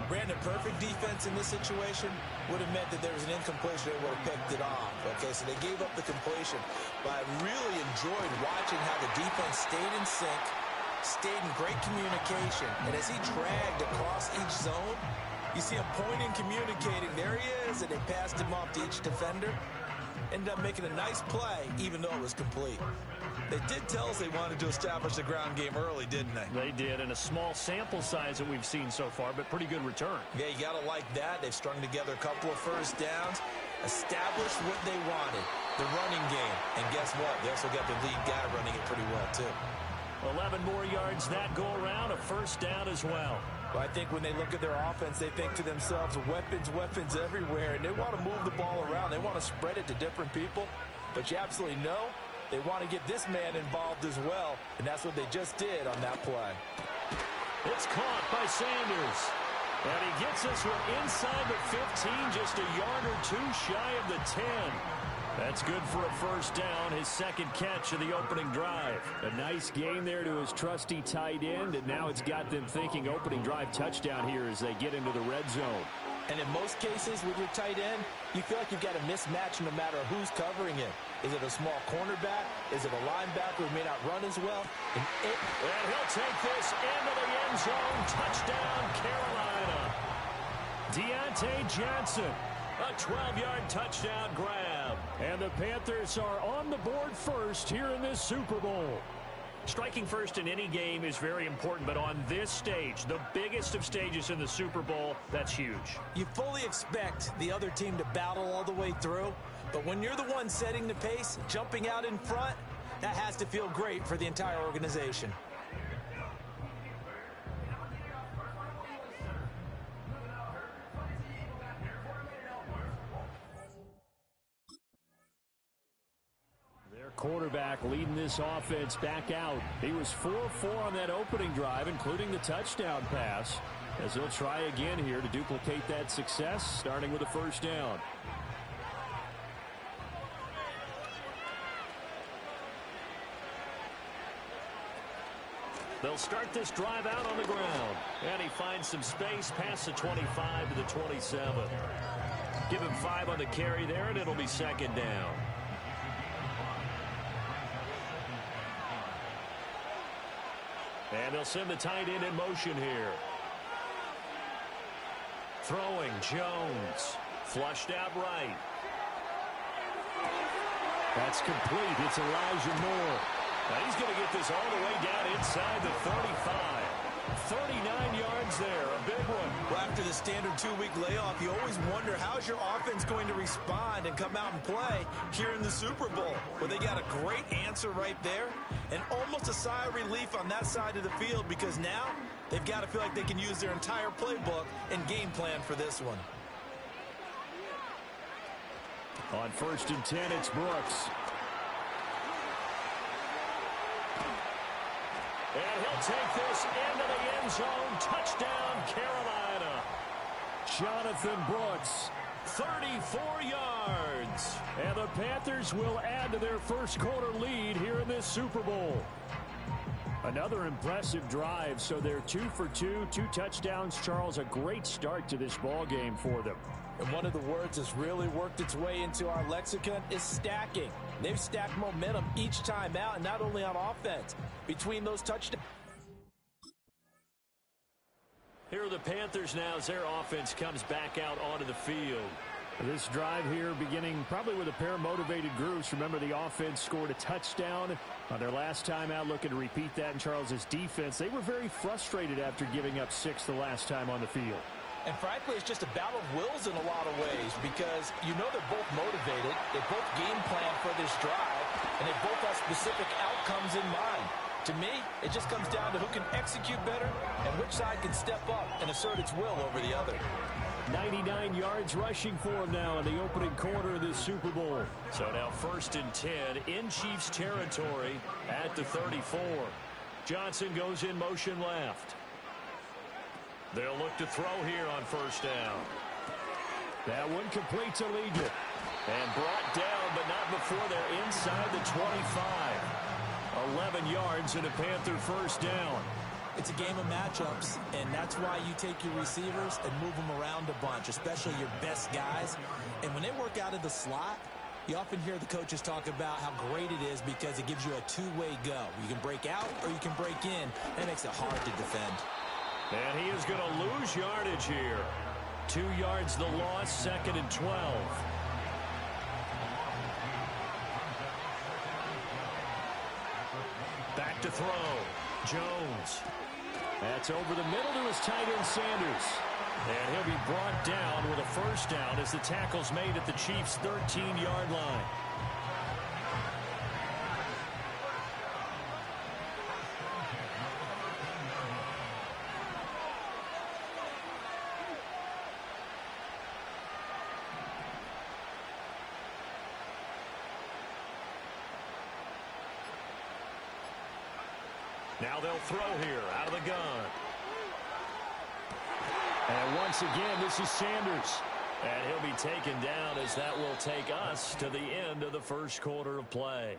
[SPEAKER 5] Brandon, perfect defense in this situation would have meant that there was an incompletion. They would have picked it off. Okay, so they gave up the completion. But I really enjoyed watching how the defense stayed in sync, stayed in great communication. And as he dragged across each zone, you see him pointing, communicating. There he is, and they passed him off to each defender. Ended up making a nice play, even though it was complete. They did tell us they wanted to establish the ground game early, didn't they?
[SPEAKER 4] They did, and a small sample size that we've seen so far, but pretty good return.
[SPEAKER 5] Yeah, you got to like that. They've strung together a couple of first downs, established what they wanted, the running game. And guess what? They also got the lead guy running it pretty well, too.
[SPEAKER 4] 11 more yards that go around, a first down as well.
[SPEAKER 5] Well, I think when they look at their offense, they think to themselves, weapons everywhere, and they want to move the ball around. They want to spread it to different people, but you absolutely know they want to get this man involved as well, and that's what they just did on that play.
[SPEAKER 4] It's caught by Sanders, and he gets this one inside the 15, just a yard or two shy of the 10. That's good for a first down, his second catch of the opening drive. A nice gain there to his trusty tight end, and now it's got them thinking opening drive touchdown here as they get into the red zone.
[SPEAKER 5] And in most cases with your tight end, you feel like you've got a mismatch no matter who's covering it. Is it a small cornerback? Is it a linebacker who may not run as well?
[SPEAKER 4] And he'll take this into the end zone. Touchdown, Carolina. Deontay Johnson. A 12-yard touchdown grab. And the Panthers are on the board first here in this Super Bowl. Striking first in any game is very important, but on this stage, the biggest of stages in the Super Bowl, that's huge.
[SPEAKER 5] You fully expect the other team to battle all the way through, but when you're the one setting the pace, jumping out in front, That has to feel great for the entire organization.
[SPEAKER 4] Quarterback leading this offense back out. He was 4-4 on that opening drive, including the touchdown pass, as he'll try again here to duplicate that success, starting with a first down. They'll start this drive out on the ground, and he finds some space past the 25 to the 27. Give him 5 on the carry there, and it'll be second down. And they'll send the tight end in motion here. Throwing, Jones. Flushed out right. That's complete. It's Elijah Moore. Now he's going to get this all the way down inside the 35. 39 yards there, a big one.
[SPEAKER 5] Well, after the standard 2-week layoff, you always wonder how's your offense going to respond and come out and play here in the Super Bowl. Well, they got a great answer right there and almost a sigh of relief on that side of the field because now they've got to feel like they can use their entire playbook and game plan for this one.
[SPEAKER 4] On 1st and 10, it's Brooks. And he'll take this into the end zone. Touchdown, Carolina. Jonathan Brooks, 34 yards. And the Panthers will add to their first quarter lead here in this Super Bowl. Another impressive drive, so they're 2 for 2, 2 touchdowns. Charles, a great start to this ball game for them.
[SPEAKER 5] And one of the words that's really worked its way into our lexicon is stacking. They've stacked momentum each time out, and not only on offense. Between those touchdowns.
[SPEAKER 4] Here are the Panthers now as their offense comes back out onto the field. This drive here beginning probably with a pair of motivated groups. Remember, the offense scored a touchdown on their last time out, looking to repeat that in Charles's defense. They were very frustrated after giving up 6 the last time on the field.
[SPEAKER 5] And frankly, it's just a battle of wills in a lot of ways because you know they're both motivated, they both game plan for this drive, and they both have specific outcomes in mind. To me, it just comes down to who can execute better and which side can step up and assert its will over the other.
[SPEAKER 4] 99 yards rushing for him now in the opening quarter of this Super Bowl. So now 1st and 10 in Chiefs territory at the 34. Johnson goes in motion left. They'll look to throw here on 1st down. That one complete to Legion. And brought down, but not before they're inside the 25. 11 yards and a Panther 1st down.
[SPEAKER 5] It's a game of matchups, and that's why you take your receivers and move them around a bunch, especially your best guys. And when they work out of the slot, you often hear the coaches talk about how great it is because it gives you a two-way go. You can break out or you can break in. That makes it hard to defend.
[SPEAKER 4] And he is going to lose yardage here. 2 yards the loss, 2nd and 12. Back to throw. Jones. That's over the middle to his tight end Sanders. And he'll be brought down with a 1st down as the tackle's made at the Chiefs' 13-yard line. Now they'll throw here out of the gun. And once again, this is Sanders. And he'll be taken down as that will take us to the end of the first quarter of play.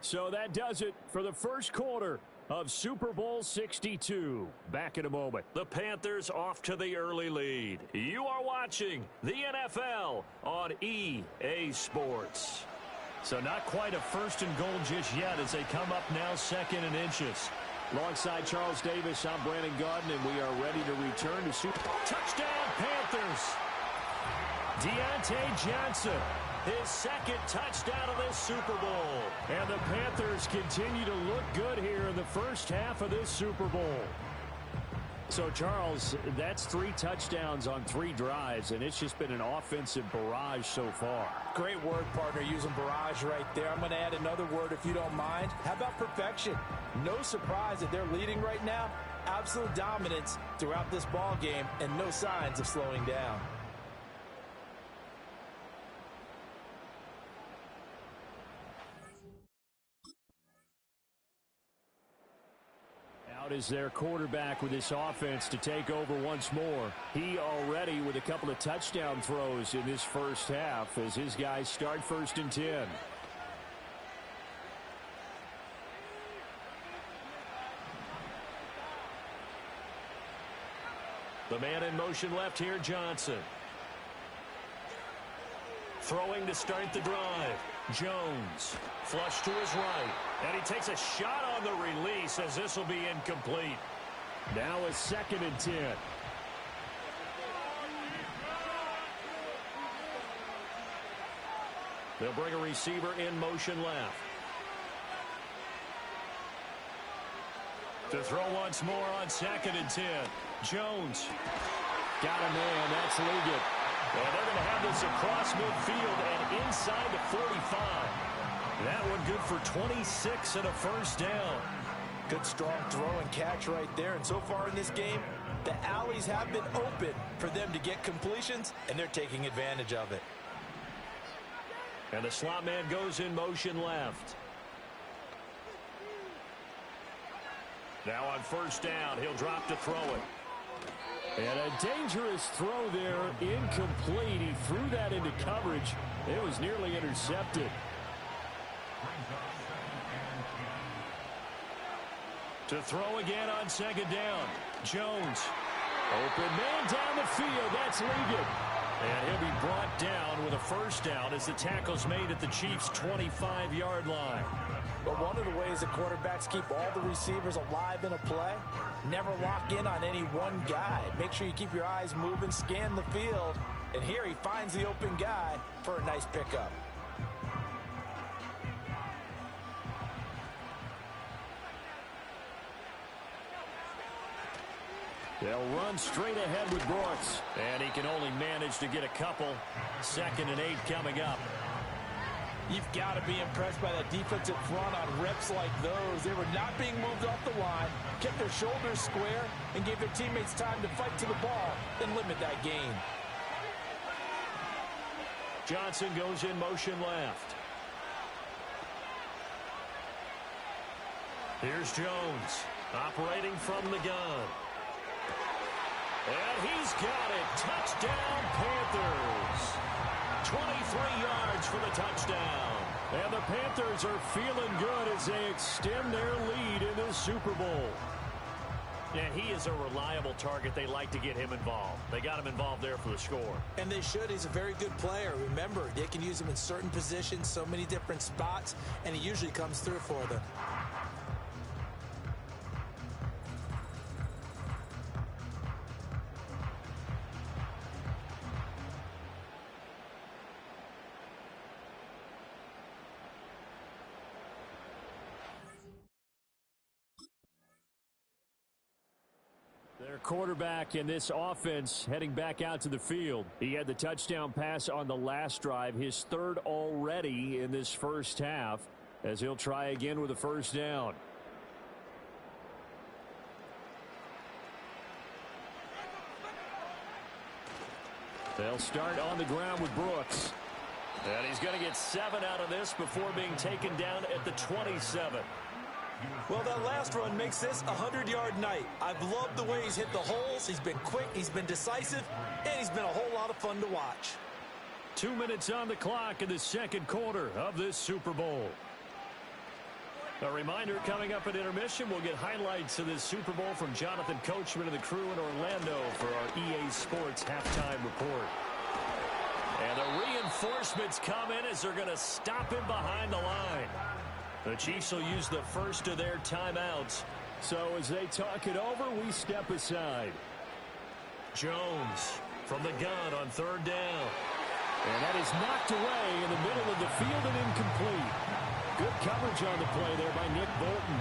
[SPEAKER 4] So that does it for the first quarter of Super Bowl 62. Back in a moment. The Panthers off to the early lead. You are watching the NFL on EA Sports. So not quite a 1st and goal just yet as they come up now 2nd and inches. Alongside Charles Davis, I'm Brandon Gaudin, and we are ready to return to Super Bowl. Touchdown, Panthers! Deontay Johnson, his 2nd touchdown of this Super Bowl. And the Panthers continue to look good here in the first half of this Super Bowl. So, Charles, that's 3 touchdowns on 3 drives, and it's just been an offensive barrage so far.
[SPEAKER 5] Great word, partner, using barrage right there. I'm going to add another word if you don't mind. How about perfection? No surprise that they're leading right now. Absolute dominance throughout this ball game and no signs of slowing down.
[SPEAKER 4] Out is their quarterback with this offense to take over once more. He already with a couple of touchdown throws in this first half as his guys start 1st and 10. The man in motion left here, Johnson. Throwing to start the drive. Jones, flush to his right. And he takes a shot on the release as this will be incomplete. Now a 2nd and 10. They'll bring a receiver in motion left. To throw once more on 2nd and 10. Jones. Got a man. That's Liggett. And they're going to have this across midfield and inside the 45. That one good for 26 and a 1st down.
[SPEAKER 5] Good strong throw and catch right there. And so far in this game, the alleys have been open for them to get completions, and they're taking advantage of it.
[SPEAKER 4] And the slot man goes in motion left. Now on 1st down, he'll drop to throw it. And a dangerous throw there, incomplete. He threw that into coverage. It was nearly intercepted. To throw again on 2nd down. Jones. Open man down the field. That's Liggett. And he'll be brought down with a 1st down as the tackle's made at the Chiefs' 25-yard line.
[SPEAKER 5] But one of the ways that quarterbacks keep all the receivers alive in a play, never lock in on any one guy. Make sure you keep your eyes moving, scan the field. And here he finds the open guy for a nice pickup.
[SPEAKER 4] They'll run straight ahead with Brooks. And he can only manage to get a couple. 2nd and 8 coming up.
[SPEAKER 5] You've got to be impressed by that defensive front on reps like those. They were not being moved off the line, kept their shoulders square, and gave their teammates time to fight to the ball and limit that gain.
[SPEAKER 4] Johnson goes in motion left. Here's Jones, operating from the gun. And he's got it. Touchdown, Panthers. 23 yards for the touchdown. And the Panthers are feeling good as they extend their lead in the Super Bowl. And he is a reliable target. They like to get him involved. They got him involved there for the score.
[SPEAKER 5] And they should. He's a very good player. Remember, they can use him in certain positions, so many different spots, and he usually comes through for them.
[SPEAKER 4] Their quarterback in this offense heading back out to the field. He had the touchdown pass on the last drive, his 3rd already in this first half, as he'll try again with a 1st down. They'll start on the ground with Brooks. And he's going to get 7 out of this before being taken down at the 27.
[SPEAKER 5] Well, that last run makes this a 100-yard night. I've loved the way he's hit the holes. He's been quick, he's been decisive, and he's been a whole lot of fun to watch.
[SPEAKER 4] 2 minutes on the clock in the 2nd quarter of this Super Bowl. A reminder, coming up at intermission, we'll get highlights of this Super Bowl from Jonathan Coachman and the crew in Orlando for our EA Sports halftime report. And the reinforcements come in as they're going to stop him behind the line. The Chiefs will use the first of their timeouts. So as they talk it over, we step aside. Jones from the gun on 3rd down. And that is knocked away in the middle of the field and incomplete. Good coverage on the play there by Nick Bolton.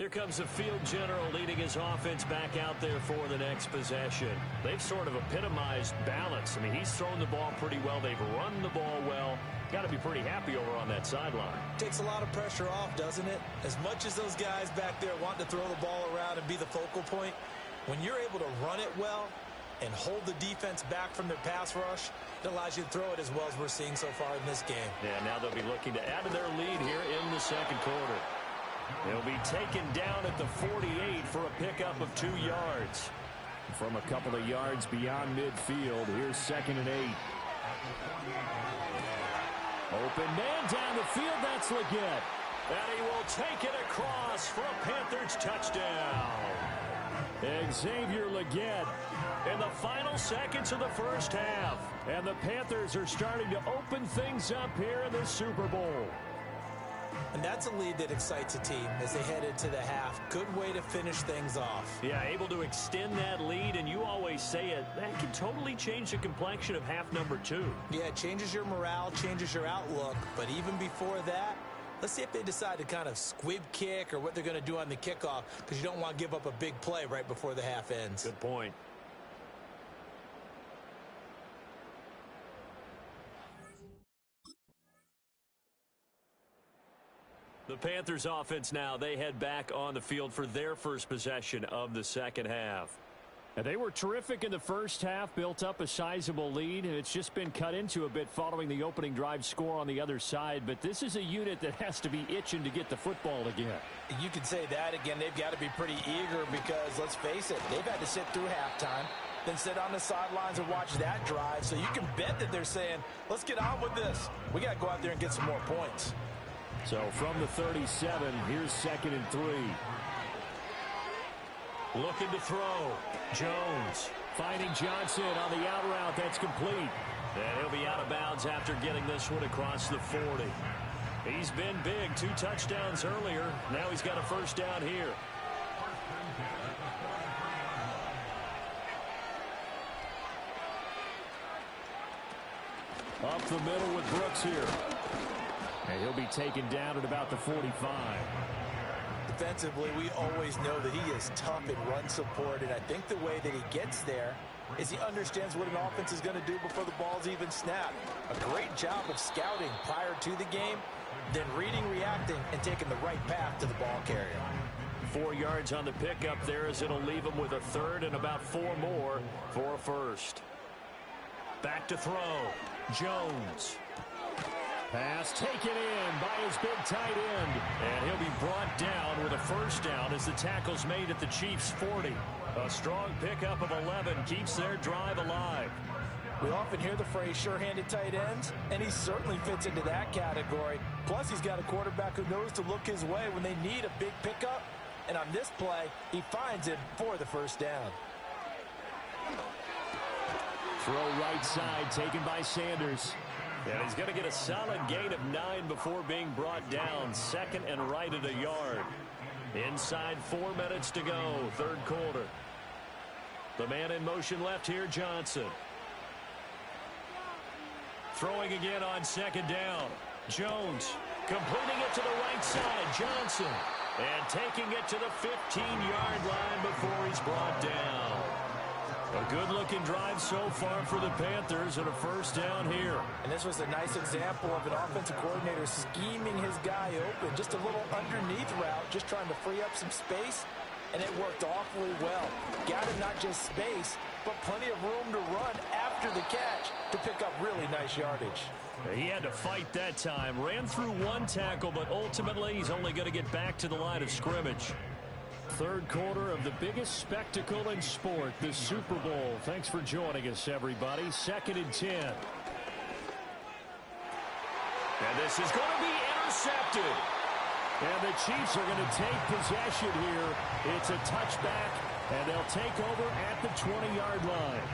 [SPEAKER 4] Here comes the field general leading his offense back out there for the next possession. They've sort of epitomized balance. I mean, he's thrown the ball pretty well. They've run the ball well. Got to be pretty happy over on that sideline.
[SPEAKER 5] Takes a lot of pressure off, doesn't it? As much as those guys back there want to throw the ball around and be the focal point, when you're able to run it well and hold the defense back from their pass rush, it allows you to throw it as well as we're seeing so far in this game.
[SPEAKER 4] Yeah, now they'll be looking to add to their lead here in the second quarter. They'll be taken down at the 48 for a pickup of 2 yards. From a couple of yards beyond midfield, here's 2nd and 8. Open man down the field, that's Leggett. And he will take it across for a Panthers touchdown. Xavier Leggett in the final seconds of the first half. And the Panthers are starting to open things up here in the Super Bowl.
[SPEAKER 5] And that's a lead that excites a team as they head into the half. Good way to finish things off.
[SPEAKER 4] Yeah, able to extend that lead, and you always say it, that can totally change the complexion of half number 2.
[SPEAKER 5] Yeah, it changes your morale, changes your outlook. But even before that, let's see if they decide to kind of squib kick or what they're going to do on the kickoff, because you don't want to give up a big play right before the half ends.
[SPEAKER 4] Good point. The Panthers offense now, they head back on the field for their first possession of the second half. And they were terrific in the first half, built up a sizable lead, and it's just been cut into a bit following the opening drive score on the other side. But this is a unit that has to be itching to get the football again.
[SPEAKER 5] You could say that again. They've got to be pretty eager because, let's face it, they've had to sit through halftime, then sit on the sidelines and watch that drive. So you can bet that they're saying, let's get on with this. We got to go out there and get some more points.
[SPEAKER 4] So from the 37, here's 2nd and 3. Looking to throw. Jones finding Johnson on the out route. That's complete. And he'll be out of bounds after getting this one across the 40. He's been big. 2 touchdowns earlier. Now he's got a first down here. Up the middle with Brooks here. And he'll be taken down at about the 45.
[SPEAKER 5] Defensively, we always know that he is tough in run support, and I think the way that he gets there is he understands what an offense is going to do before the ball's even snapped. A great job of scouting prior to the game, then reading, reacting, and taking the right path to the ball carrier.
[SPEAKER 4] 4 yards on the pickup there as it'll leave him with a third and about 4 more for a first. Back to throw. Jones. Pass taken in by his big tight end. And he'll be brought down with a first down as the tackle's made at the Chiefs' 40. A strong pickup of 11 keeps their drive alive.
[SPEAKER 5] We often hear the phrase sure-handed tight ends, and he certainly fits into that category. Plus, he's got a quarterback who knows to look his way when they need a big pickup. And on this play, he finds it for the first down.
[SPEAKER 4] Throw right side taken by Sanders. And he's going to get a solid gain of 9 before being brought down. 2nd and right at a yard. Inside 4 minutes to go, third quarter. The man in motion left here, Johnson. Throwing again on 2nd down. Jones completing it to the right side. Johnson. And taking it to the 15-yard line before he's brought down. A good-looking drive so far for the Panthers and a first down here.
[SPEAKER 5] And this was a nice example of an offensive coordinator scheming his guy open. Just a little underneath route, just trying to free up some space, and it worked awfully well. Got him not just space, but plenty of room to run after the catch to pick up really nice yardage.
[SPEAKER 4] He had to fight that time. Ran through 1 tackle, but ultimately he's only going to get back to the line of scrimmage. Third quarter of the biggest spectacle in sport, the Super Bowl. Thanks for joining us, everybody. 2nd and 10. And this is going to be intercepted. And the Chiefs are going to take possession here. It's a touchback, and they'll take over at the 20-yard line.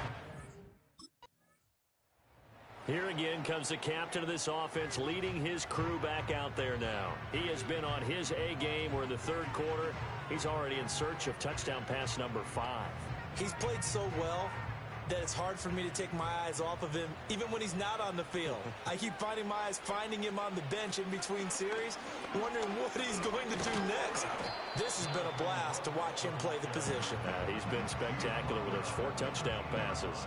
[SPEAKER 4] Here again comes the captain of this offense leading his crew back out there now. He has been on his A game. We're in the third quarter. He's already in search of touchdown pass number 5.
[SPEAKER 5] He's played so well that it's hard for me to take my eyes off of him, even when he's not on the field. I keep finding my eyes finding him on the bench in between series, wondering what he's going to do next. This has been a blast to watch him play the position.
[SPEAKER 4] He's been spectacular with those 4 touchdown passes.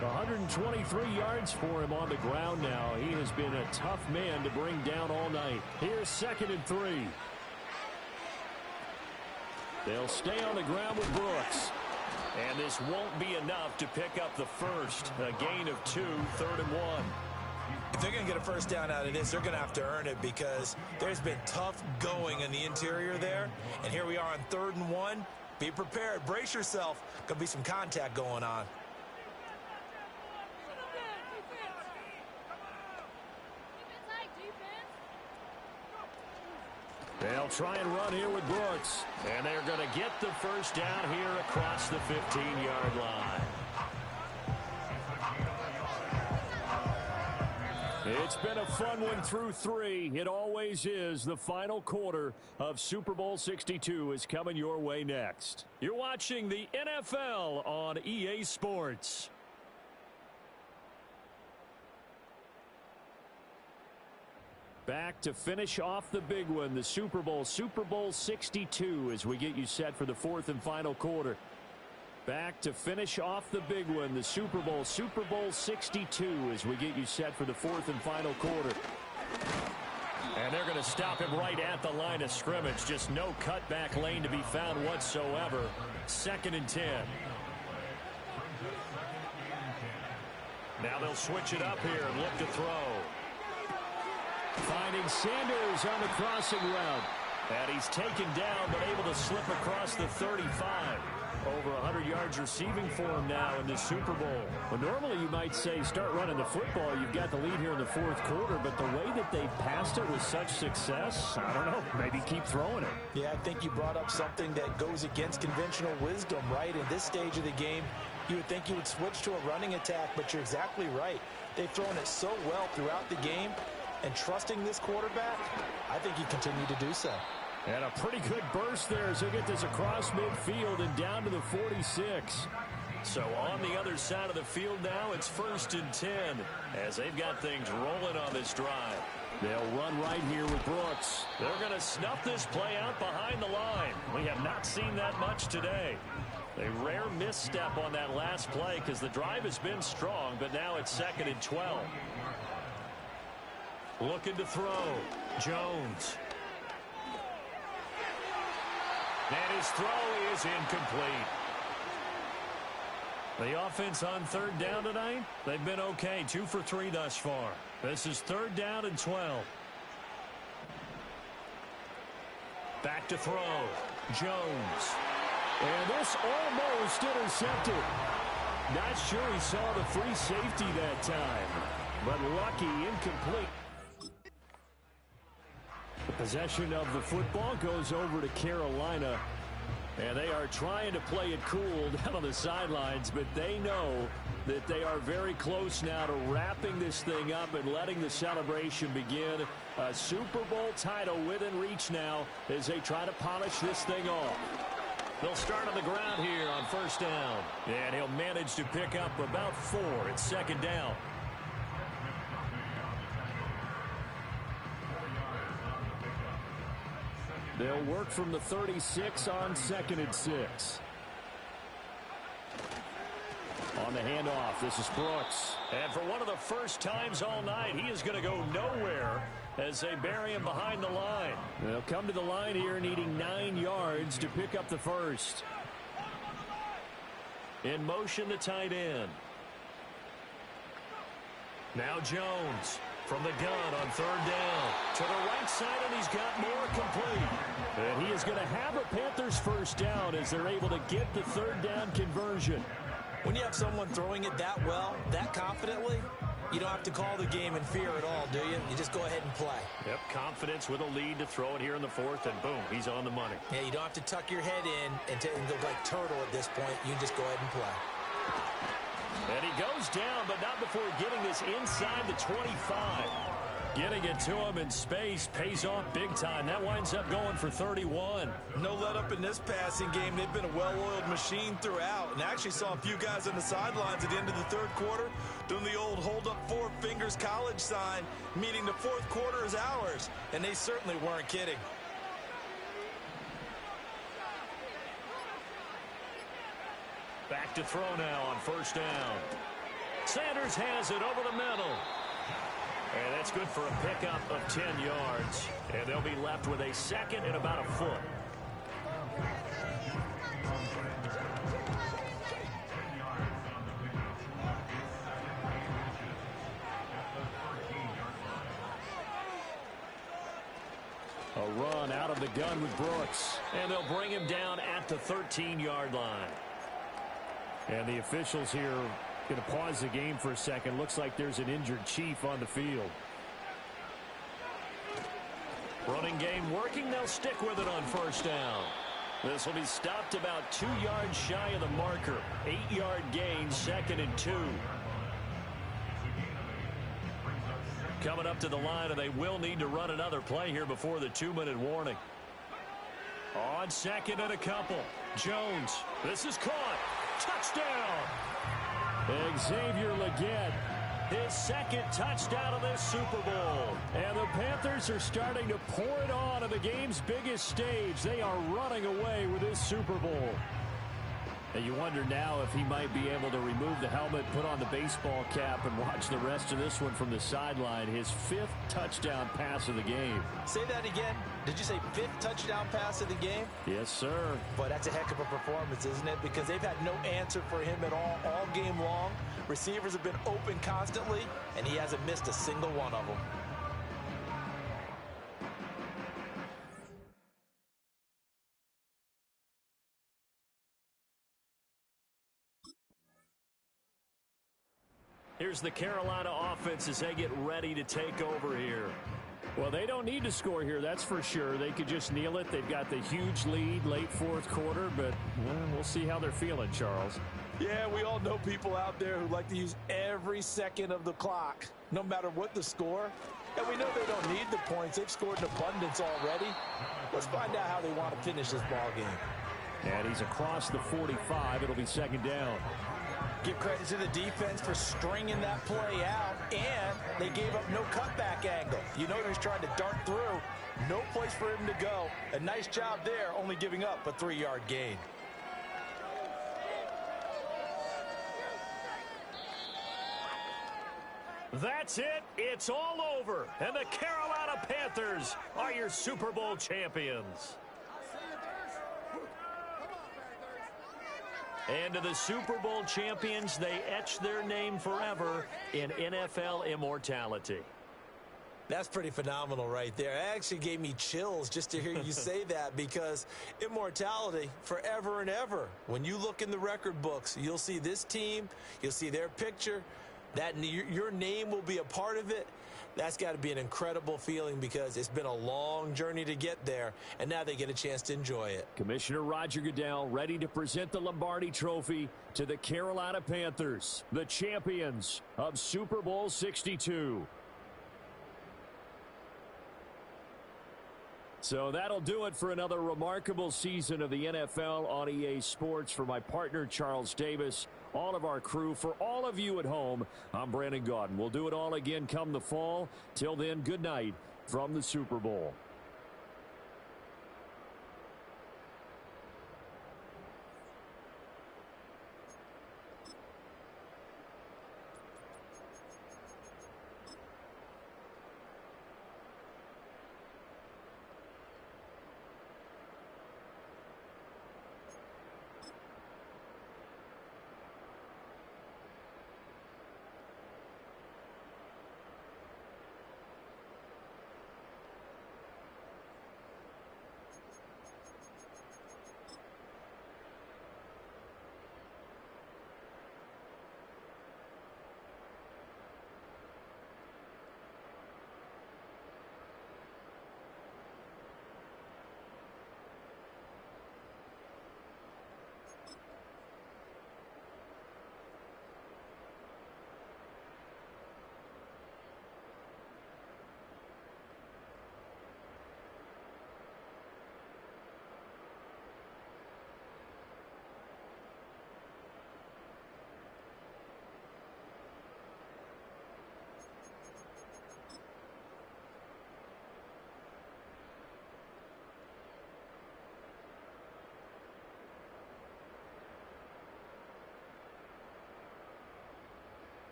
[SPEAKER 4] 123 yards for him on the ground now. He has been a tough man to bring down all night. Here's 2nd and 3. They'll stay on the ground with Brooks. And this won't be enough to pick up the first. A gain of 2, 3rd and 1.
[SPEAKER 5] If they're going to get a first down out of this, they're going to have to earn it because there's been tough going in the interior there. And here we are on 3rd and 1. Be prepared. Brace yourself. Going to be some contact going on.
[SPEAKER 4] They'll try and run here with Brooks. And they're going to get the first down here across the 15-yard line. It's been a fun one through 3. It always is. The final quarter of Super Bowl 62 is coming your way next. You're watching the NFL on EA Sports. Back to finish off the big one, the Super Bowl 62, as we get you set for the 4th and final quarter. Back to finish off the big one, the Super Bowl 62, as we get you set for the 4th and final quarter. And they're going to stop him right at the line of scrimmage. Just no cutback lane to be found whatsoever. 2nd and 10. Now they'll switch it up here and look to throw. Finding Sanders on the crossing route. And he's taken down, but able to slip across the 35. Over 100 yards receiving for him now in this Super Bowl. Well, normally you might say start running the football. You've got the lead here in the 4th quarter, but the way that they passed it with such success, I don't know, maybe keep throwing it.
[SPEAKER 5] Yeah, I think you brought up something that goes against conventional wisdom, right? In this stage of the game, you would think you would switch to a running attack, but you're exactly right. They've thrown it so well throughout the game, and trusting this quarterback, I think he continued to do so.
[SPEAKER 4] And a pretty good burst there as they get this across midfield and down to the 46. So on the other side of the field now, it's 1st and 10 as they've got things rolling on this drive. They'll run right here with Brooks. They're going to snuff this play out behind the line. We have not seen that much today. A rare misstep on that last play because the drive has been strong, but now it's 2nd and 12. Looking to throw. Jones. And his throw is incomplete. The offense on 3rd down tonight, they've been okay. 2 for 3 thus far. This is 3rd down and 12. Back to throw. Jones. And this almost intercepted. Not sure he saw the free safety that time. But lucky, incomplete. The possession of the football goes over to Carolina. And they are trying to play it cool down on the sidelines, but they know that they are very close now to wrapping this thing up and letting the celebration begin. A Super Bowl title within reach now as they try to polish this thing off. They'll start on the ground here on 1st down. And he'll manage to pick up about 4 at 2nd down. They'll work from the 36 on 2nd and 6. On the handoff, this is Brooks. And for one of the first times all night, he is going to go nowhere as they bury him behind the line. They'll come to the line here needing 9 yards to pick up the first. In motion, the tight end. Now Jones. From the gun on 3rd down. To the right side, and he's got more complete. And he is going to have a Panthers first down as they're able to get the 3rd down conversion.
[SPEAKER 5] When you have someone throwing it that well, that confidently, you don't have to call the game in fear at all, do you? You just go ahead and play.
[SPEAKER 4] Yep, confidence with a lead to throw it here in the 4th, and boom, he's on the money.
[SPEAKER 5] Yeah, you don't have to tuck your head in and go like turtle at this point. You just go ahead and play.
[SPEAKER 4] And he goes down, but not before getting this inside the 25. Getting it to him in space pays off big time. That winds up going for 31.
[SPEAKER 5] No let up in this passing game. They've been a well-oiled machine throughout. And I actually saw a few guys on the sidelines at the end of the third quarter doing the old hold up four fingers college sign, meaning the fourth quarter is ours. And they certainly weren't kidding.
[SPEAKER 4] Back to throw now on first down. Sanders has it over the middle. And that's good for a pickup of 10 yards. And they'll be left with a second and about a foot. A run out of the gun with Brooks. And they'll bring him down at the 13-yard line. And the officials here going to pause the game for a second. Looks like there's an injured Chief on the field. Running game working. They'll stick with it on first down. This will be stopped about 2 yards shy of the marker. 8-yard gain, 2nd and 2. Coming up to the line, and they will need to run another play here before the 2-minute warning. On second and a couple. Jones. This is caught. Touchdown. Xavier Legette, his second touchdown of this Super Bowl. And the Panthers are starting to pour it on the game's biggest stage. They are running away with this Super Bowl. And you wonder now if he might be able to remove the helmet, put on the baseball cap, and watch the rest of this one from the sideline. His 5th touchdown pass of the game.
[SPEAKER 5] Say that again. Did you say 5th touchdown pass of the game?
[SPEAKER 4] Yes, sir.
[SPEAKER 5] Boy, that's a heck of a performance, isn't it? Because they've had no answer for him at all game long. Receivers have been open constantly, and he hasn't missed a single one of them.
[SPEAKER 4] Here's the Carolina offense as they get ready to take over here. Well, they don't need to score here, that's for sure. They could just kneel it. They've got the huge lead late fourth quarter, but we'll see how they're feeling, Charles.
[SPEAKER 5] Yeah, we all know people out there who like to use every second of the clock, no matter what the score. And we know they don't need the points. They've scored in abundance already. Let's find out how they want to finish this ball game.
[SPEAKER 4] And he's across the 45. It'll be second down.
[SPEAKER 5] Give credit to the defense for stringing that play out, and they gave up no cutback angle. You know they're trying to dart through. No place for him to go. A nice job there, only giving up a 3-yard gain.
[SPEAKER 4] That's it. It's all over. And the Carolina Panthers are your Super Bowl champions. And to the Super Bowl champions, they etch their name forever in NFL immortality.
[SPEAKER 5] That's pretty phenomenal right there. It actually gave me chills just to hear you say that, because immortality forever and ever. When you look in the record books, you'll see this team, you'll see their picture, that your name will be a part of it. That's got to be an incredible feeling, because it's been a long journey to get there, and now they get a chance to enjoy it.
[SPEAKER 4] Commissioner Roger Goodell ready to present the Lombardi Trophy to the Carolina Panthers, the champions of Super Bowl 62. So that'll do it for another remarkable season of the NFL on EA Sports. For my partner, Charles Davis, all of our crew, for all of you at home, I'm Brandon Gaudin. We'll do it all again come the fall. Till then, good night from the Super Bowl.